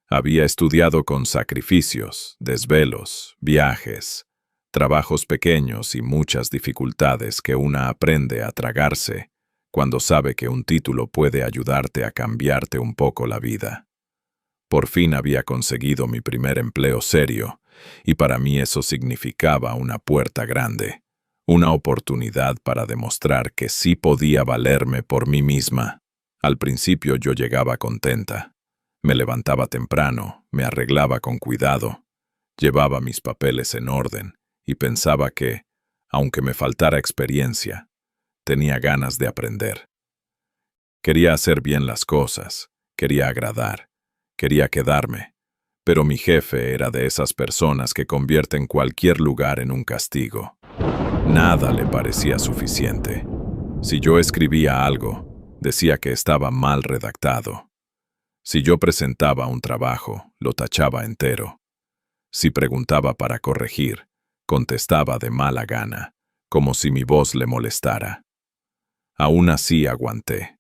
Había estudiado con sacrificios, desvelos, viajes, trabajos pequeños y muchas dificultades que una aprende a tragarse cuando sabe que un título puede ayudarte a cambiarte un poco la vida. Por fin había conseguido mi primer empleo serio, y para mí eso significaba una puerta grande, una oportunidad para demostrar que sí podía valerme por mí misma. Al principio yo llegaba contenta. Me levantaba temprano, me arreglaba con cuidado, llevaba mis papeles en orden y pensaba que, aunque me faltara experiencia, tenía ganas de aprender. Quería hacer bien las cosas, quería agradar, quería quedarme, pero mi jefe era de esas personas que convierten cualquier lugar en un castigo. Nada le parecía suficiente. Si yo escribía algo, decía que estaba mal redactado. Si yo presentaba un trabajo, lo tachaba entero. Si preguntaba para corregir, contestaba de mala gana, como si mi voz le molestara. Aún así aguanté.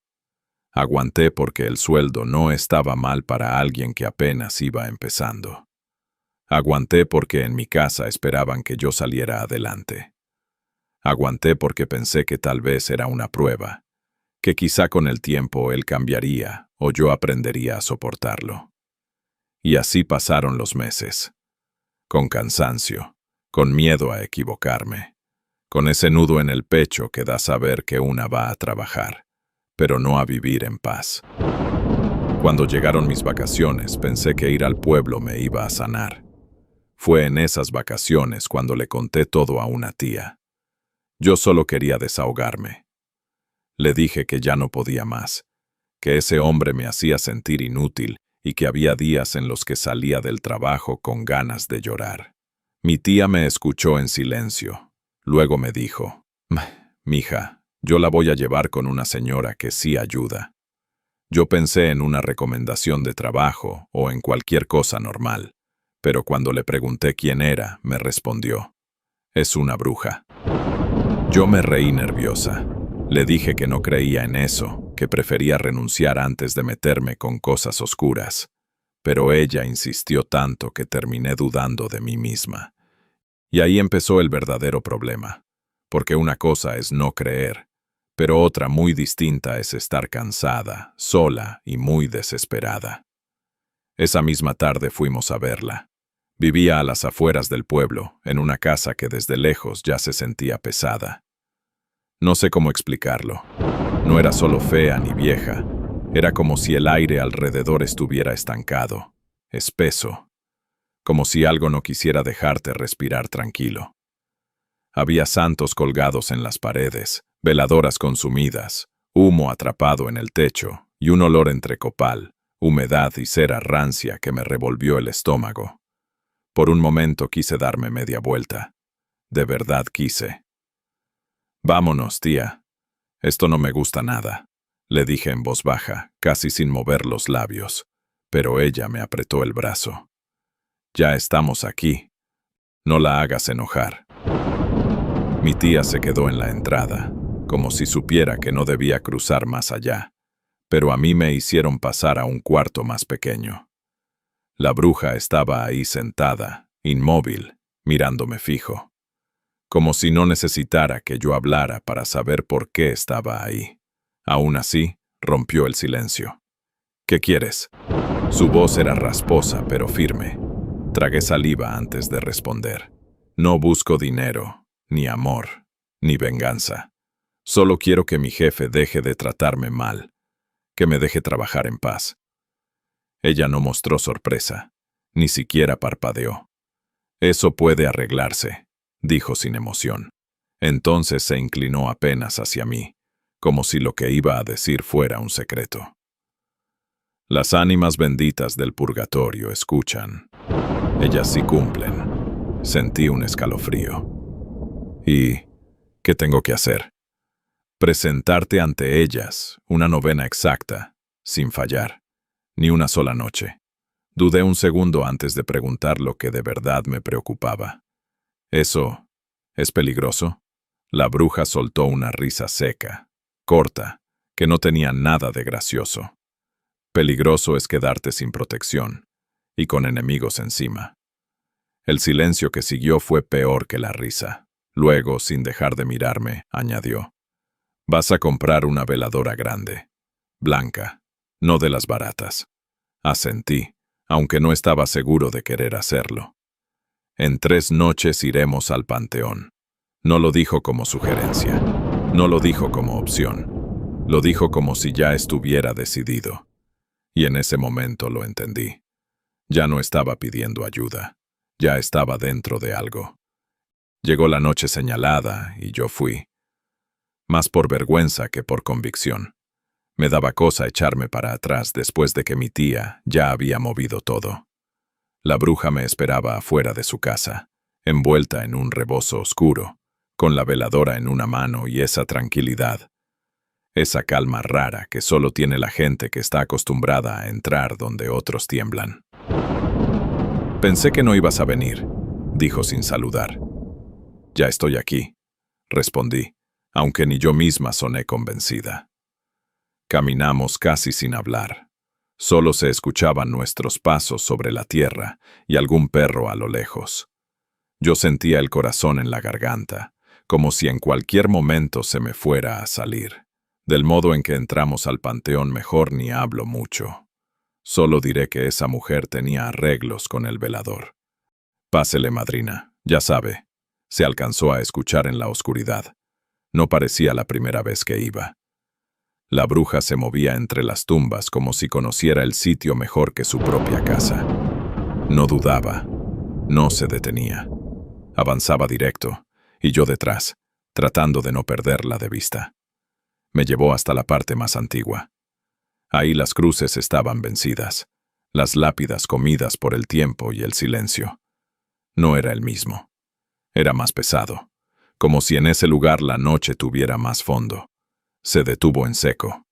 Aguanté porque el sueldo no estaba mal para alguien que apenas iba empezando. Aguanté porque en mi casa esperaban que yo saliera adelante. Aguanté porque pensé que tal vez era una prueba, que quizá con el tiempo él cambiaría o yo aprendería a soportarlo. Y así pasaron los meses, con cansancio, con miedo a equivocarme, con ese nudo en el pecho que da saber que una va a trabajar, pero no a vivir en paz. Cuando llegaron mis vacaciones, pensé que ir al pueblo me iba a sanar. Fue en esas vacaciones cuando le conté todo a una tía. Yo solo quería desahogarme. Le dije que ya no podía más, que ese hombre me hacía sentir inútil y que había días en los que salía del trabajo con ganas de llorar. Mi tía me escuchó en silencio. Luego me dijo, «Mija, yo la voy a llevar con una señora que sí ayuda». Yo pensé en una recomendación de trabajo o en cualquier cosa normal, pero cuando le pregunté quién era, me respondió, «Es una bruja». Yo me reí nerviosa. Le dije que no creía en eso, que prefería renunciar antes de meterme con cosas oscuras. Pero ella insistió tanto que terminé dudando de mí misma. Y ahí empezó el verdadero problema, porque una cosa es no creer, pero otra muy distinta es estar cansada, sola y muy desesperada. Esa misma tarde fuimos a verla. Vivía a las afueras del pueblo, en una casa que desde lejos ya se sentía pesada. No sé cómo explicarlo. No era solo fea ni vieja, era como si el aire alrededor estuviera estancado, espeso, como si algo no quisiera dejarte respirar tranquilo. Había santos colgados en las paredes, veladoras consumidas, humo atrapado en el techo y un olor entre copal, humedad y cera rancia que me revolvió el estómago. Por un momento quise darme media vuelta. De verdad quise. «Vámonos, tía. Esto no me gusta nada», le dije en voz baja, casi sin mover los labios, pero ella me apretó el brazo. «Ya estamos aquí. No la hagas enojar». Mi tía se quedó en la entrada, como si supiera que no debía cruzar más allá, pero a mí me hicieron pasar a un cuarto más pequeño. La bruja estaba ahí sentada, inmóvil, mirándome fijo, como si no necesitara que yo hablara para saber por qué estaba ahí. Aún así, rompió el silencio. «¿Qué quieres?». Su voz era rasposa pero firme. Tragué saliva antes de responder. «No busco dinero, ni amor, ni venganza. Solo quiero que mi jefe deje de tratarme mal, que me deje trabajar en paz». Ella no mostró sorpresa, ni siquiera parpadeó. «Eso puede arreglarse», dijo sin emoción. Entonces se inclinó apenas hacia mí, como si lo que iba a decir fuera un secreto. «Las ánimas benditas del purgatorio escuchan. Ellas sí cumplen». Sentí un escalofrío. «¿Y qué tengo que hacer?». «Presentarte ante ellas, una novena exacta, sin fallar. Ni una sola noche». Dudé un segundo antes de preguntar lo que de verdad me preocupaba. «¿Eso es peligroso?». La bruja soltó una risa seca, corta, que no tenía nada de gracioso. «Peligroso es quedarte sin protección, y con enemigos encima». El silencio que siguió fue peor que la risa. Luego, sin dejar de mirarme, añadió, «Vas a comprar una veladora grande, blanca, no de las baratas». Asentí, aunque no estaba seguro de querer hacerlo. «En 3 noches iremos al panteón». No lo dijo como sugerencia, no lo dijo como opción, lo dijo como si ya estuviera decidido. Y en ese momento lo entendí. Ya no estaba pidiendo ayuda, ya estaba dentro de algo. Llegó la noche señalada y yo fui. Más por vergüenza que por convicción. Me daba cosa echarme para atrás después de que mi tía ya había movido todo. La bruja me esperaba afuera de su casa, envuelta en un rebozo oscuro, con la veladora en una mano y esa tranquilidad, esa calma rara que solo tiene la gente que está acostumbrada a entrar donde otros tiemblan. «Pensé que no ibas a venir», dijo sin saludar. «Ya estoy aquí», respondí, aunque ni yo misma soné convencida. Caminamos casi sin hablar. Solo se escuchaban nuestros pasos sobre la tierra y algún perro a lo lejos. Yo sentía el corazón en la garganta, como si en cualquier momento se me fuera a salir. Del modo en que entramos al panteón mejor ni hablo mucho. Solo diré que esa mujer tenía arreglos con el velador. «Pásele, madrina, ya sabe», se alcanzó a escuchar en la oscuridad. No parecía la primera vez que iba. La bruja se movía entre las tumbas como si conociera el sitio mejor que su propia casa. No dudaba, no se detenía. Avanzaba directo, y yo detrás, tratando de no perderla de vista. Me llevó hasta la parte más antigua. Ahí las cruces estaban vencidas. las lápidas comidas por el tiempo y el silencio. No era el mismo. Era más pesado, como si en ese lugar la noche tuviera más fondo. Se detuvo en seco.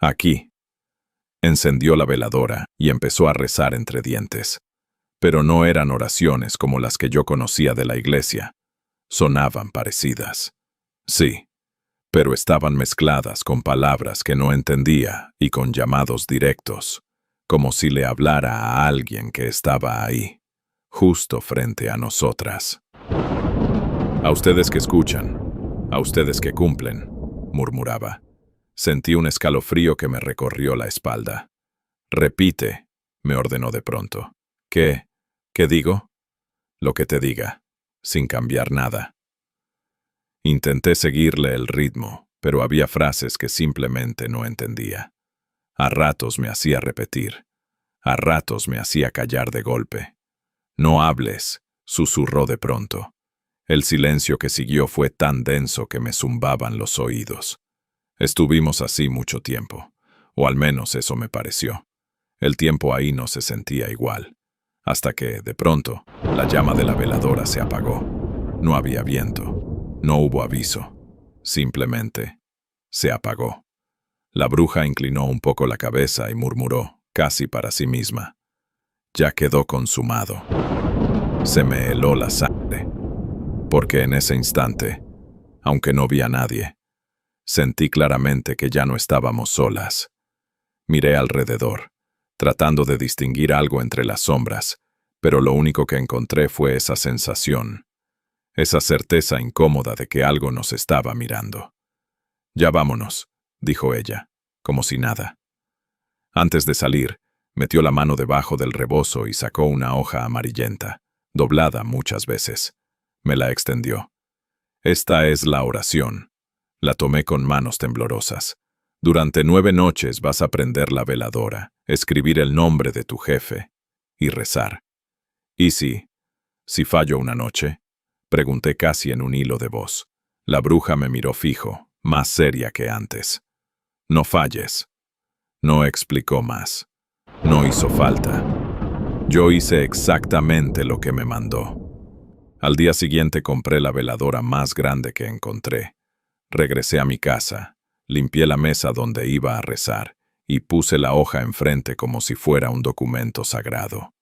Aquí. Encendió la veladora y empezó a rezar entre dientes. Pero no eran oraciones como las que yo conocía de la iglesia. Sonaban parecidas. Sí, pero estaban mezcladas con palabras que no entendía y con llamados directos, como si le hablara a alguien que estaba ahí, justo frente a nosotras. A ustedes que escuchan, a ustedes que cumplen, murmuraba. Sentí un escalofrío que me recorrió la espalda. Repite, me ordenó de pronto. ¿Qué? ¿Qué digo? Lo que te diga, sin cambiar nada. Intenté seguirle el ritmo, pero había frases que simplemente no entendía. A ratos me hacía repetir. A ratos me hacía callar de golpe. No hables, susurró de pronto. El silencio que siguió fue tan denso que me zumbaban los oídos. Estuvimos así mucho tiempo, o al menos eso me pareció. El tiempo ahí no se sentía igual, hasta que, de pronto, la llama de la veladora se apagó. No había viento, no hubo aviso, simplemente se apagó. La bruja inclinó un poco la cabeza y murmuró, casi para sí misma. Ya quedó consumado. Se me heló la sangre, porque en ese instante, aunque no vi a nadie, sentí claramente que ya no estábamos solas. Miré alrededor, tratando de distinguir algo entre las sombras, pero lo único que encontré fue esa sensación, esa certeza incómoda de que algo nos estaba mirando. Ya vámonos, dijo ella, como si nada. Antes de salir, metió la mano debajo del rebozo y sacó una hoja amarillenta, doblada muchas veces. Me la extendió. Esta es la oración. La tomé con manos temblorosas. Durante 9 noches vas a prender la veladora, escribir el nombre de tu jefe y rezar. ¿Y si fallo una noche? Pregunté casi en un hilo de voz. La bruja me miró fijo, más seria que antes. No falles. No explicó más. No hizo falta. Yo hice exactamente lo que me mandó. Al día siguiente compré la veladora más grande que encontré. Regresé a mi casa, limpié la mesa donde iba a rezar y puse la hoja enfrente como si fuera un documento sagrado.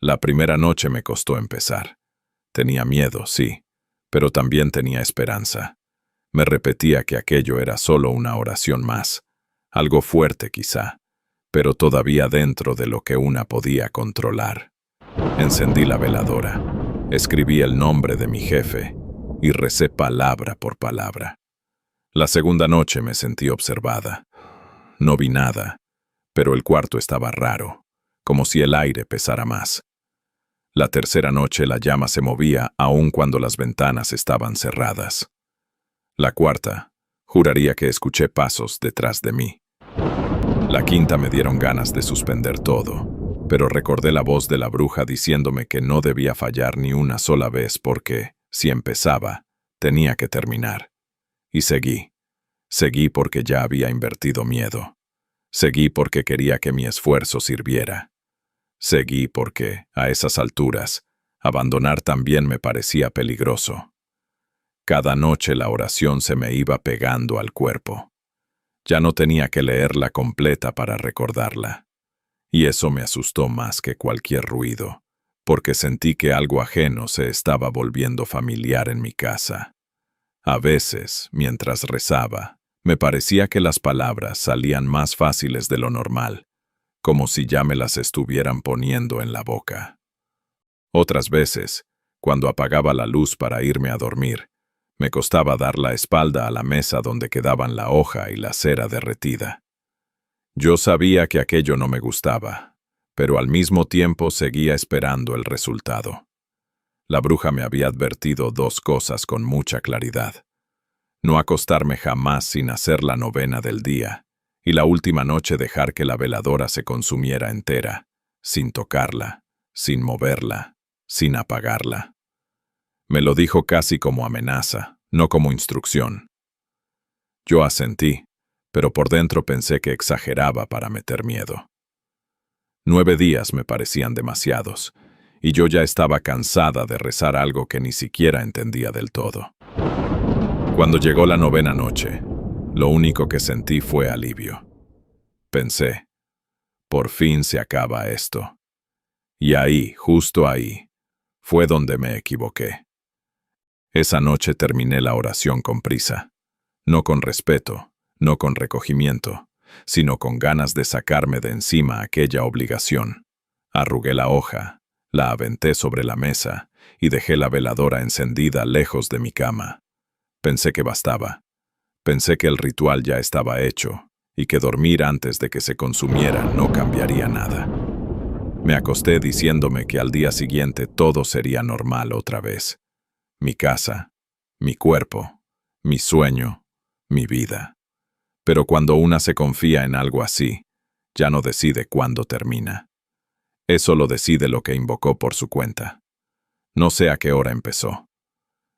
La primera noche me costó empezar. Tenía miedo, sí, pero también tenía esperanza. Me repetía que aquello era solo una oración más, algo fuerte quizá, pero todavía dentro de lo que una podía controlar. Encendí la veladora, escribí el nombre de mi jefe y recé palabra por palabra. La segunda noche me sentí observada. No vi nada, pero el cuarto estaba raro, como si el aire pesara más. La tercera noche la llama se movía aun cuando las ventanas estaban cerradas. La cuarta, juraría que escuché pasos detrás de mí. La quinta me dieron ganas de suspender todo, pero recordé la voz de la bruja diciéndome que no debía fallar ni una sola vez porque, si empezaba, tenía que terminar. Y seguí. Seguí porque ya había invertido miedo. Seguí porque quería que mi esfuerzo sirviera. Seguí porque, a esas alturas, abandonar también me parecía peligroso. Cada noche la oración se me iba pegando al cuerpo. Ya no tenía que leerla completa para recordarla. Y eso me asustó más que cualquier ruido, porque sentí que algo ajeno se estaba volviendo familiar en mi casa. A veces, mientras rezaba, me parecía que las palabras salían más fáciles de lo normal, como si ya me las estuvieran poniendo en la boca. Otras veces, cuando apagaba la luz para irme a dormir, me costaba dar la espalda a la mesa donde quedaban la hoja y la cera derretida. Yo sabía que aquello no me gustaba, pero al mismo tiempo seguía esperando el resultado. La bruja me había advertido 2 cosas con mucha claridad. No acostarme jamás sin hacer la novena del día, y la última noche dejar que la veladora se consumiera entera, sin tocarla, sin moverla, sin apagarla. Me lo dijo casi como amenaza, no como instrucción. Yo asentí, pero por dentro pensé que exageraba para meter miedo. 9 días me parecían demasiados, y yo ya estaba cansada de rezar algo que ni siquiera entendía del todo. Cuando llegó la 9ª noche, lo único que sentí fue alivio. Pensé, por fin se acaba esto. Y ahí, justo ahí, fue donde me equivoqué. Esa noche terminé la oración con prisa, no con respeto, no con recogimiento, sino con ganas de sacarme de encima aquella obligación. Arrugué la hoja, la aventé sobre la mesa y dejé la veladora encendida lejos de mi cama. Pensé que bastaba. Pensé que el ritual ya estaba hecho y que dormir antes de que se consumiera no cambiaría nada. Me acosté diciéndome que al día siguiente todo sería normal otra vez. Mi casa, mi cuerpo, mi sueño, mi vida. Pero cuando una se confía en algo así, ya no decide cuándo termina. Eso lo decide lo que invocó por su cuenta. No sé a qué hora empezó.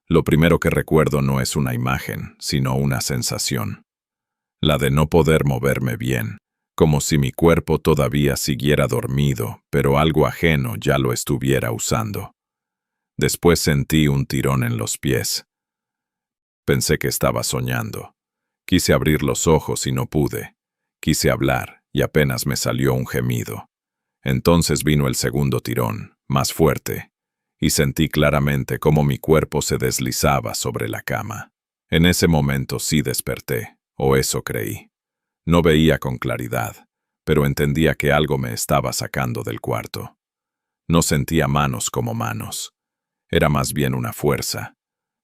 Lo primero que recuerdo no es una imagen, sino una sensación. La de no poder moverme bien, como si mi cuerpo todavía siguiera dormido, pero algo ajeno ya lo estuviera usando. Después sentí un tirón en los pies. Pensé que estaba soñando. Quise abrir los ojos y no pude. Quise hablar y apenas me salió un gemido. Entonces vino el segundo tirón, más fuerte, y sentí claramente cómo mi cuerpo se deslizaba sobre la cama. En ese momento sí desperté, o eso creí. No veía con claridad, pero entendía que algo me estaba sacando del cuarto. No sentía manos como manos. Era más bien una fuerza,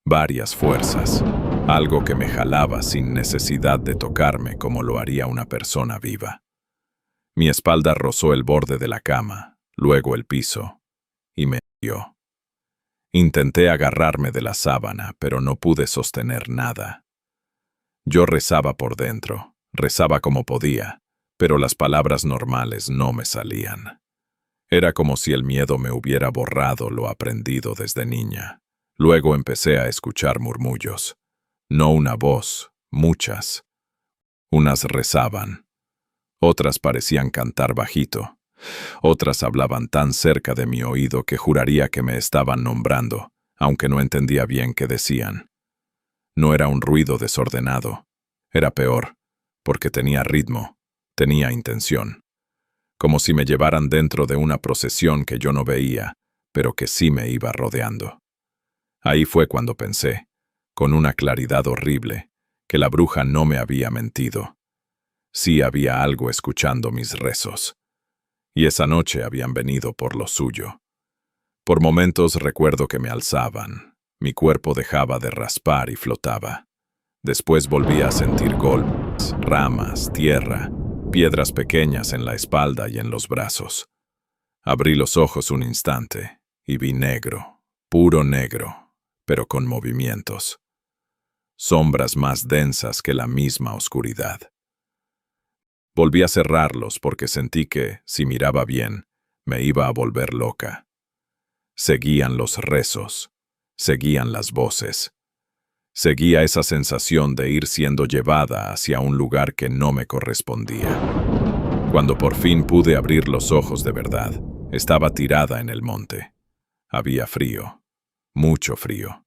varias fuerzas, algo que me jalaba sin necesidad de tocarme como lo haría una persona viva. Mi espalda rozó el borde de la cama, luego el piso, y me dio. Intenté agarrarme de la sábana, pero no pude sostener nada. Yo rezaba por dentro, rezaba como podía, pero las palabras normales no me salían. Era como si el miedo me hubiera borrado lo aprendido desde niña. Luego empecé a escuchar murmullos. No una voz, muchas. Unas rezaban. Otras parecían cantar bajito. Otras hablaban tan cerca de mi oído que juraría que me estaban nombrando, aunque no entendía bien qué decían. No era un ruido desordenado. Era peor, porque tenía ritmo, tenía intención. Como si me llevaran dentro de una procesión que yo no veía, pero que sí me iba rodeando. Ahí fue cuando pensé, con una claridad horrible, que la bruja no me había mentido. Sí había algo escuchando mis rezos. Y esa noche habían venido por lo suyo. Por momentos recuerdo que me alzaban. Mi cuerpo dejaba de raspar y flotaba. Después volvía a sentir golpes, ramas, tierra, piedras pequeñas en la espalda y en los brazos. Abrí los ojos un instante y vi negro, puro negro, pero con movimientos. Sombras más densas que la misma oscuridad. Volví a cerrarlos porque sentí que, si miraba bien, me iba a volver loca. Seguían los rezos, seguían las voces. Seguía esa sensación de ir siendo llevada hacia un lugar que no me correspondía. Cuando por fin pude abrir los ojos de verdad, estaba tirada en el monte. Había frío, mucho frío.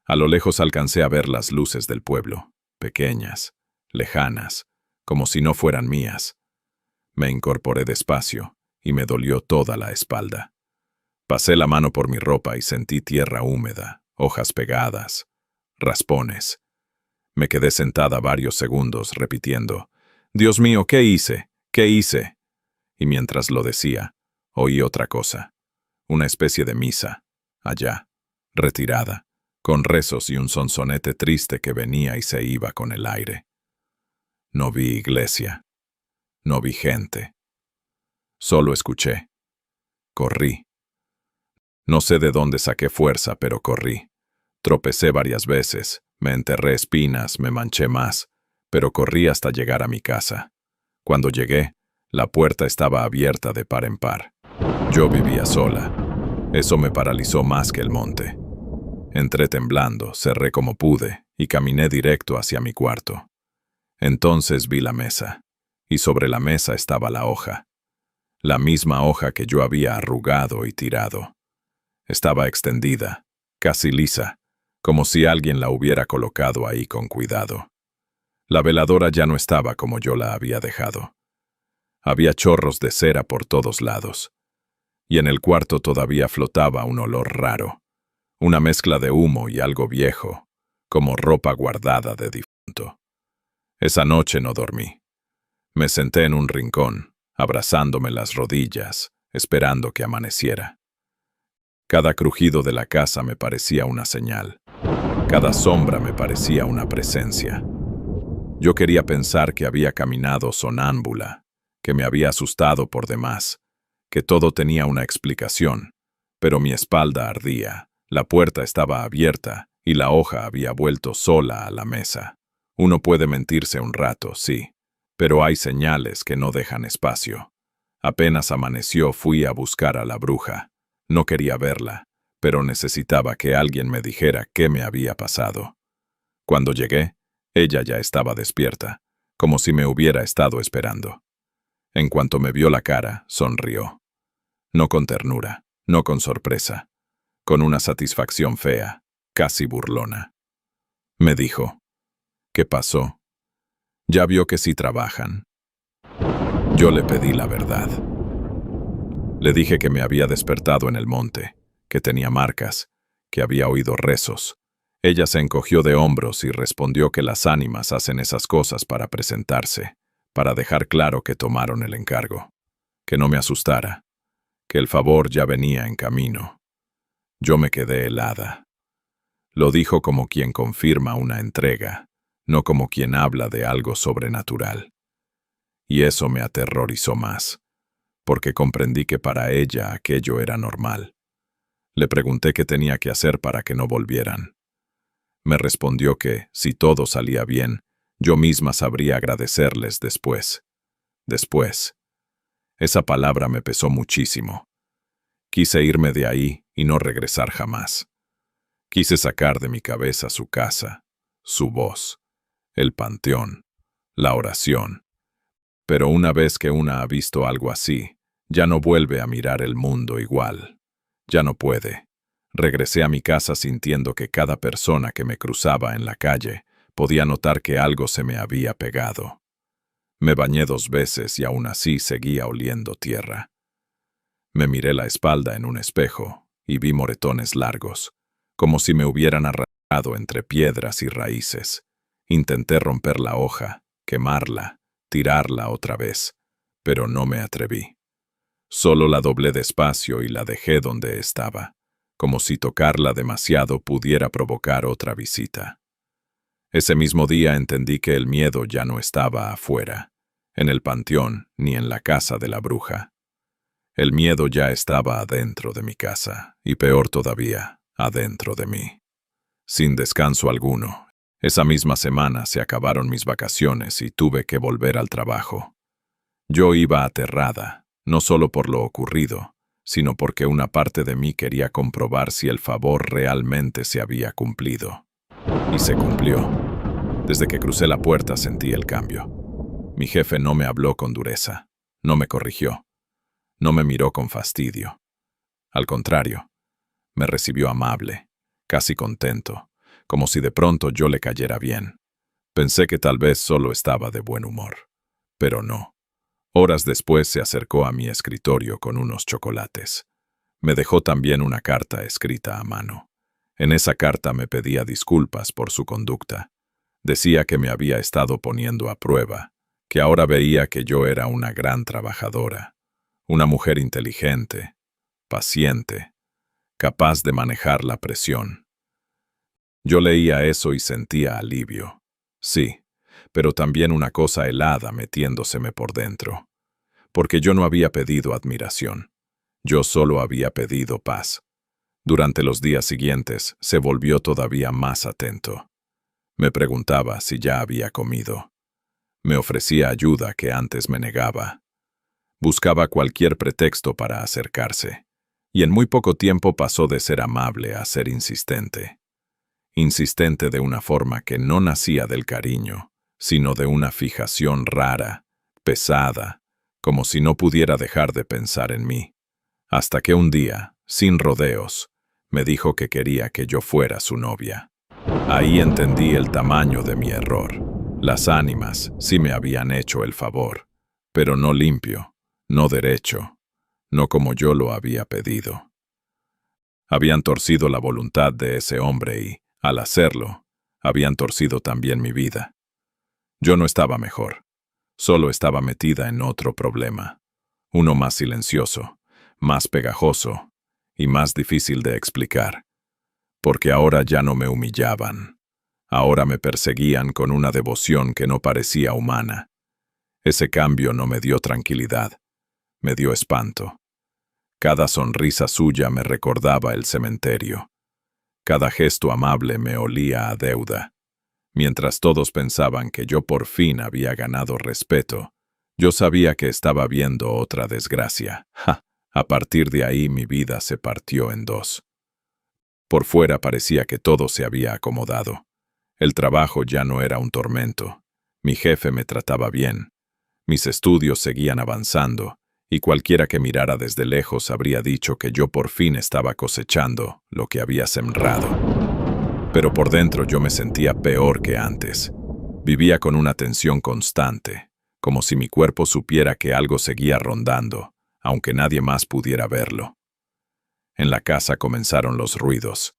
A lo lejos alcancé a ver las luces del pueblo, pequeñas, lejanas, como si no fueran mías. Me incorporé despacio y me dolió toda la espalda. Pasé la mano por mi ropa y sentí tierra húmeda, hojas pegadas, raspones. Me quedé sentada varios segundos repitiendo, «Dios mío, ¿qué hice? ¿Qué hice?» Y mientras lo decía, oí otra cosa, una especie de misa, allá, retirada, con rezos y un sonsonete triste que venía y se iba con el aire. No vi iglesia, no vi gente. Solo escuché. Corrí. No sé de dónde saqué fuerza, pero corrí. Tropecé varias veces, me enterré espinas, me manché más, pero corrí hasta llegar a mi casa. Cuando llegué, la puerta estaba abierta de par en par. Yo vivía sola. Eso me paralizó más que el monte. Entré temblando, cerré como pude y caminé directo hacia mi cuarto. Entonces vi la mesa, y sobre la mesa estaba la hoja. la misma hoja que yo había arrugado y tirado. Estaba extendida, casi lisa, como si alguien la hubiera colocado ahí con cuidado. La veladora ya no estaba como yo la había dejado. Había chorros de cera por todos lados. Y en el cuarto todavía flotaba un olor raro, una mezcla de humo y algo viejo, como ropa guardada de difunto. Esa noche no dormí. Me senté en un rincón, abrazándome las rodillas, esperando que amaneciera. Cada crujido de la casa me parecía una señal. Cada sombra me parecía una presencia. Yo quería pensar que había caminado sonámbula, que me había asustado por demás, que todo tenía una explicación, pero mi espalda ardía, la puerta estaba abierta y la hoja había vuelto sola a la mesa. Uno puede mentirse un rato, sí, pero hay señales que no dejan espacio. Apenas amaneció fui a buscar a la bruja. No quería verla, pero necesitaba que alguien me dijera qué me había pasado. Cuando llegué, ella ya estaba despierta, como si me hubiera estado esperando. En cuanto me vio la cara, sonrió. No con ternura, no con sorpresa, con una satisfacción fea, casi burlona. Me dijo, ¿qué pasó? Ya vio que sí trabajan. Yo le pedí la verdad. Le dije que me había despertado en el monte, que tenía marcas, que había oído rezos. Ella se encogió de hombros y respondió que las ánimas hacen esas cosas para presentarse, para dejar claro que tomaron el encargo, que no me asustara, que el favor ya venía en camino. Yo me quedé helada. Lo dijo como quien confirma una entrega, no como quien habla de algo sobrenatural. Y eso me aterrorizó más, porque comprendí que para ella aquello era normal. Le pregunté qué tenía que hacer para que no volvieran. Me respondió que, si todo salía bien, yo misma sabría agradecerles después. Después. Esa palabra me pesó muchísimo. Quise irme de ahí y no regresar jamás. Quise sacar de mi cabeza su casa, su voz, el panteón, la oración. Pero una vez que una ha visto algo así, ya no vuelve a mirar el mundo igual. Ya no puede. Regresé a mi casa sintiendo que cada persona que me cruzaba en la calle podía notar que algo se me había pegado. Me bañé 2 veces y aún así seguía oliendo tierra. Me miré la espalda en un espejo y vi moretones largos, como si me hubieran arrastrado entre piedras y raíces. Intenté romper la hoja, quemarla, tirarla otra vez, pero no me atreví. Solo la doblé despacio y la dejé donde estaba, como si tocarla demasiado pudiera provocar otra visita. Ese mismo día entendí que el miedo ya no estaba afuera, en el panteón ni en la casa de la bruja. El miedo ya estaba adentro de mi casa, y peor todavía, adentro de mí. Sin descanso alguno, esa misma semana se acabaron mis vacaciones y tuve que volver al trabajo. Yo iba aterrada, no solo por lo ocurrido, sino porque una parte de mí quería comprobar si el favor realmente se había cumplido. Y se cumplió. Desde que crucé la puerta sentí el cambio. Mi jefe no me habló con dureza, no me corrigió, no me miró con fastidio. Al contrario, me recibió amable, casi contento, como si de pronto yo le cayera bien. Pensé que tal vez solo estaba de buen humor, pero no. Horas después se acercó a mi escritorio con unos chocolates. Me dejó también una carta escrita a mano. En esa carta me pedía disculpas por su conducta. Decía que me había estado poniendo a prueba, que ahora veía que yo era una gran trabajadora, una mujer inteligente, paciente, capaz de manejar la presión. Yo leía eso y sentía alivio. Sí, pero también una cosa helada metiéndoseme por dentro. Porque yo no había pedido admiración. Yo solo había pedido paz. Durante los días siguientes se volvió todavía más atento. Me preguntaba si ya había comido. Me ofrecía ayuda que antes me negaba. Buscaba cualquier pretexto para acercarse. Y en muy poco tiempo pasó de ser amable a ser insistente. Insistente de una forma que no nacía del cariño, sino de una fijación rara, pesada, como si no pudiera dejar de pensar en mí. Hasta que un día, sin rodeos, me dijo que quería que yo fuera su novia. Ahí entendí el tamaño de mi error. Las ánimas sí me habían hecho el favor, pero no limpio, no derecho, no como yo lo había pedido. Habían torcido la voluntad de ese hombre y, al hacerlo, habían torcido también mi vida. Yo no estaba mejor, solo estaba metida en otro problema, uno más silencioso, más pegajoso y más difícil de explicar, porque ahora ya no me humillaban, ahora me perseguían con una devoción que no parecía humana. Ese cambio no me dio tranquilidad, me dio espanto. Cada sonrisa suya me recordaba el cementerio. Cada gesto amable me olía a deuda. Mientras todos pensaban que yo por fin había ganado respeto, yo sabía que estaba viendo otra desgracia. A partir de ahí mi vida se partió en dos. Por fuera parecía que todo se había acomodado. El trabajo ya no era un tormento. Mi jefe me trataba bien. Mis estudios seguían avanzando, y cualquiera que mirara desde lejos habría dicho que yo por fin estaba cosechando lo que había sembrado. Pero por dentro yo me sentía peor que antes. Vivía con una tensión constante, como si mi cuerpo supiera que algo seguía rondando, aunque nadie más pudiera verlo. En la casa comenzaron los ruidos.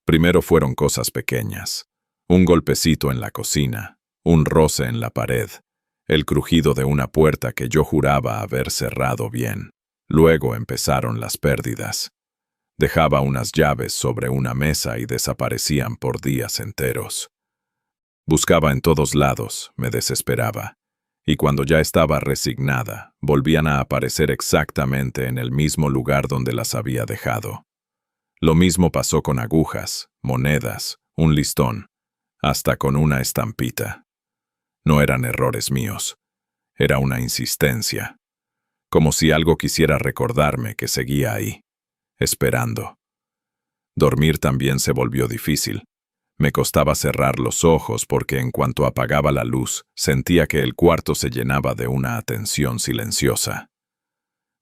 Primero fueron cosas pequeñas. Un golpecito en la cocina, un roce en la pared, el crujido de una puerta que yo juraba haber cerrado bien. Luego empezaron las pérdidas. Dejaba unas llaves sobre una mesa y desaparecían por días enteros. Buscaba en todos lados, me desesperaba. Y cuando ya estaba resignada, volvían a aparecer exactamente en el mismo lugar donde las había dejado. Lo mismo pasó con agujas, monedas, un listón, hasta con una estampita. No eran errores míos, era una insistencia, como si algo quisiera recordarme que seguía ahí, esperando. Dormir también se volvió difícil. Me costaba cerrar los ojos porque en cuanto apagaba la luz, sentía que el cuarto se llenaba de una atención silenciosa.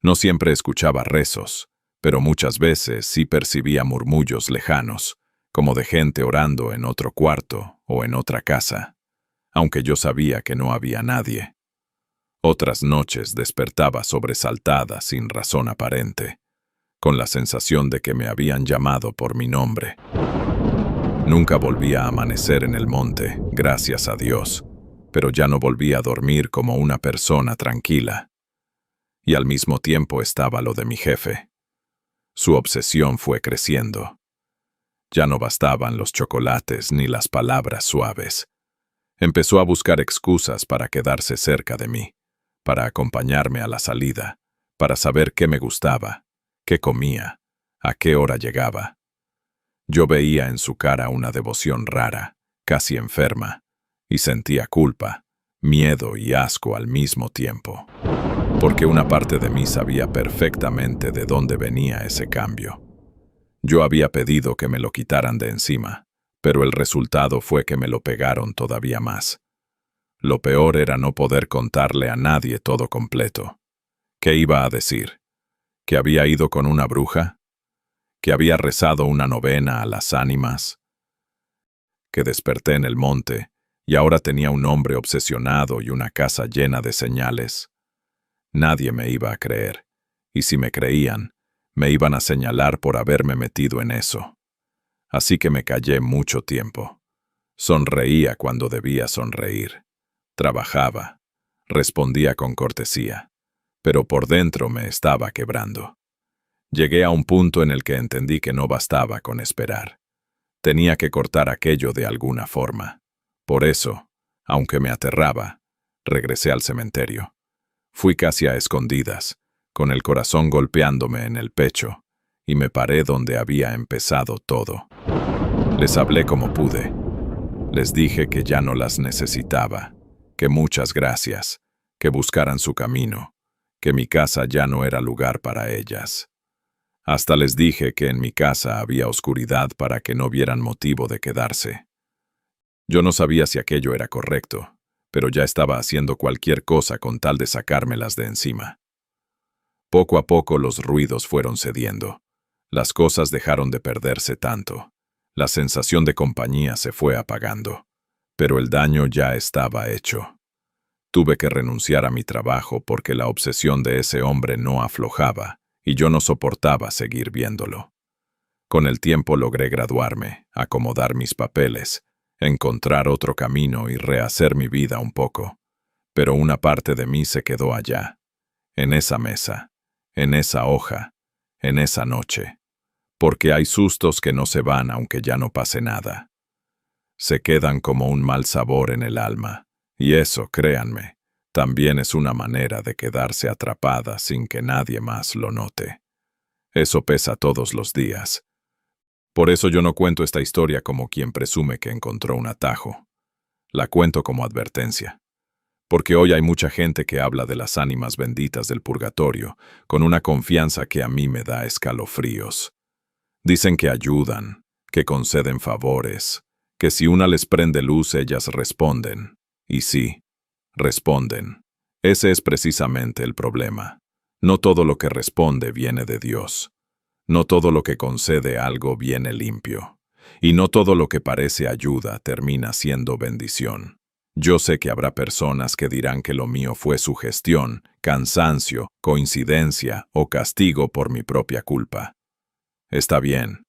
No siempre escuchaba rezos, pero muchas veces sí percibía murmullos lejanos, como de gente orando en otro cuarto o en otra casa, aunque yo sabía que no había nadie. Otras noches despertaba sobresaltada sin razón aparente, con la sensación de que me habían llamado por mi nombre. Nunca volví a amanecer en el monte, gracias a Dios, pero ya no volví a dormir como una persona tranquila. Y al mismo tiempo estaba lo de mi jefe. Su obsesión fue creciendo. Ya no bastaban los chocolates ni las palabras suaves. Empezó a buscar excusas para quedarse cerca de mí, para acompañarme a la salida, para saber qué me gustaba, qué comía, a qué hora llegaba. Yo veía en su cara una devoción rara, casi enferma, y sentía culpa, miedo y asco al mismo tiempo, porque una parte de mí sabía perfectamente de dónde venía ese cambio. Yo había pedido que me lo quitaran de encima, pero el resultado fue que me lo pegaron todavía más. Lo peor era no poder contarle a nadie todo completo. ¿Qué iba a decir? ¿Que había ido con una bruja? ¿Que había rezado una novena a las ánimas? ¿Que desperté en el monte y ahora tenía un hombre obsesionado y una casa llena de señales? Nadie me iba a creer, y si me creían, me iban a señalar por haberme metido en eso. Así que me callé mucho tiempo. Sonreía cuando debía sonreír. Trabajaba. Respondía con cortesía. Pero por dentro me estaba quebrando. Llegué a un punto en el que entendí que no bastaba con esperar. Tenía que cortar aquello de alguna forma. Por eso, aunque me aterraba, regresé al cementerio. Fui casi a escondidas, con el corazón golpeándome en el pecho, y me paré donde había empezado todo. Les hablé como pude. Les dije que ya no las necesitaba, que muchas gracias, que buscaran su camino, que mi casa ya no era lugar para ellas. Hasta les dije que en mi casa había oscuridad para que no vieran motivo de quedarse. Yo no sabía si aquello era correcto, pero ya estaba haciendo cualquier cosa con tal de sacármelas de encima. Poco a poco los ruidos fueron cediendo. Las cosas dejaron de perderse tanto. La sensación de compañía se fue apagando. Pero el daño ya estaba hecho. Tuve que renunciar a mi trabajo porque la obsesión de ese hombre no aflojaba y yo no soportaba seguir viéndolo. Con el tiempo logré graduarme, acomodar mis papeles, encontrar otro camino y rehacer mi vida un poco. Pero una parte de mí se quedó allá, en esa mesa, en esa hoja, en esa noche. Porque hay sustos que no se van aunque ya no pase nada. Se quedan como un mal sabor en el alma, y eso, créanme, también es una manera de quedarse atrapada sin que nadie más lo note. Eso pesa todos los días. Por eso yo no cuento esta historia como quien presume que encontró un atajo. La cuento como advertencia. Porque hoy hay mucha gente que habla de las ánimas benditas del purgatorio con una confianza que a mí me da escalofríos. Dicen que ayudan, que conceden favores, que si una les prende luz ellas responden. Y sí, responden. Ese es precisamente el problema. No todo lo que responde viene de Dios. No todo lo que concede algo viene limpio. Y no todo lo que parece ayuda termina siendo bendición. Yo sé que habrá personas que dirán que lo mío fue sugestión, cansancio, coincidencia o castigo por mi propia culpa. Está bien.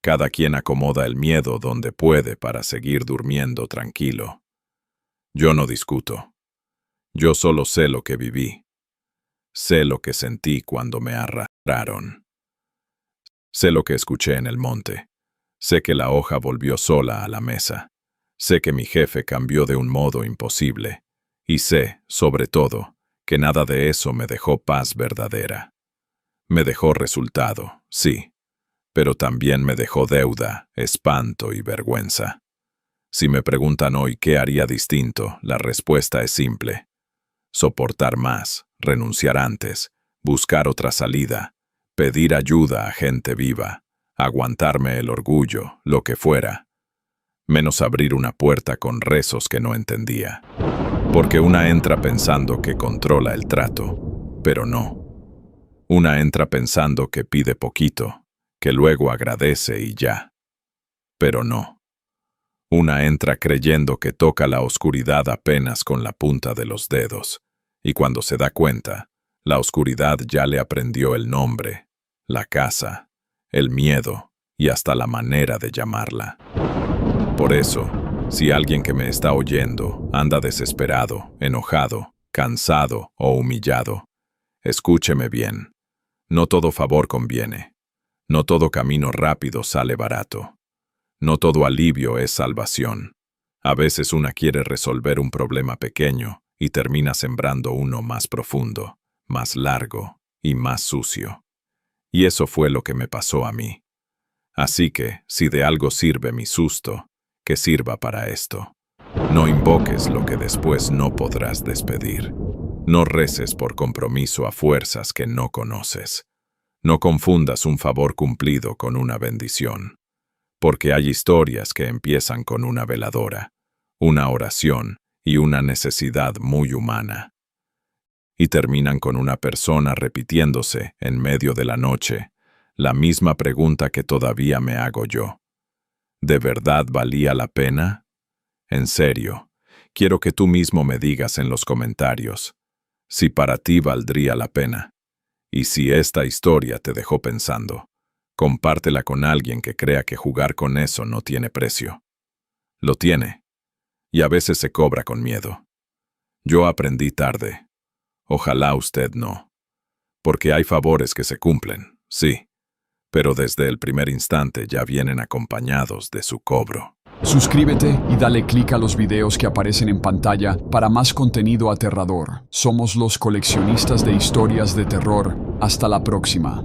Cada quien acomoda el miedo donde puede para seguir durmiendo tranquilo. Yo no discuto. Yo solo sé lo que viví. Sé lo que sentí cuando me arrastraron. Sé lo que escuché en el monte. Sé que la hoja volvió sola a la mesa. Sé que mi jefe cambió de un modo imposible. Y sé, sobre todo, que nada de eso me dejó paz verdadera. Me dejó resultado, sí. Pero también me dejó deuda, espanto y vergüenza. Si me preguntan hoy qué haría distinto, la respuesta es simple. Soportar más, renunciar antes, buscar otra salida, pedir ayuda a gente viva, aguantarme el orgullo, lo que fuera. Menos abrir una puerta con rezos que no entendía. Porque una entra pensando que controla el trato, pero no. Una entra pensando que pide poquito, que luego agradece y ya. Pero no. Una entra creyendo que toca la oscuridad apenas con la punta de los dedos, y cuando se da cuenta, la oscuridad ya le aprendió el nombre, la casa, el miedo y hasta la manera de llamarla. Por eso, si alguien que me está oyendo anda desesperado, enojado, cansado o humillado, escúcheme bien. No todo favor conviene. No todo camino rápido sale barato. No todo alivio es salvación. A veces una quiere resolver un problema pequeño y termina sembrando uno más profundo, más largo y más sucio. Y eso fue lo que me pasó a mí. Así que, si de algo sirve mi susto, que sirva para esto. No invoques lo que después no podrás despedir. No reces por compromiso a fuerzas que no conoces. No confundas un favor cumplido con una bendición. Porque hay historias que empiezan con una veladora, una oración y una necesidad muy humana. Y terminan con una persona repitiéndose, en medio de la noche, la misma pregunta que todavía me hago yo. ¿De verdad valía la pena? En serio, quiero que tú mismo me digas en los comentarios si para ti valdría la pena. Y si esta historia te dejó pensando, compártela con alguien que crea que jugar con eso no tiene precio. Lo tiene. Y a veces se cobra con miedo. Yo aprendí tarde. Ojalá usted no. Porque hay favores que se cumplen, sí. Pero desde el primer instante ya vienen acompañados de su cobro. Suscríbete y dale clic a los videos que aparecen en pantalla para más contenido aterrador. Somos los coleccionistas de historias de terror. Hasta la próxima.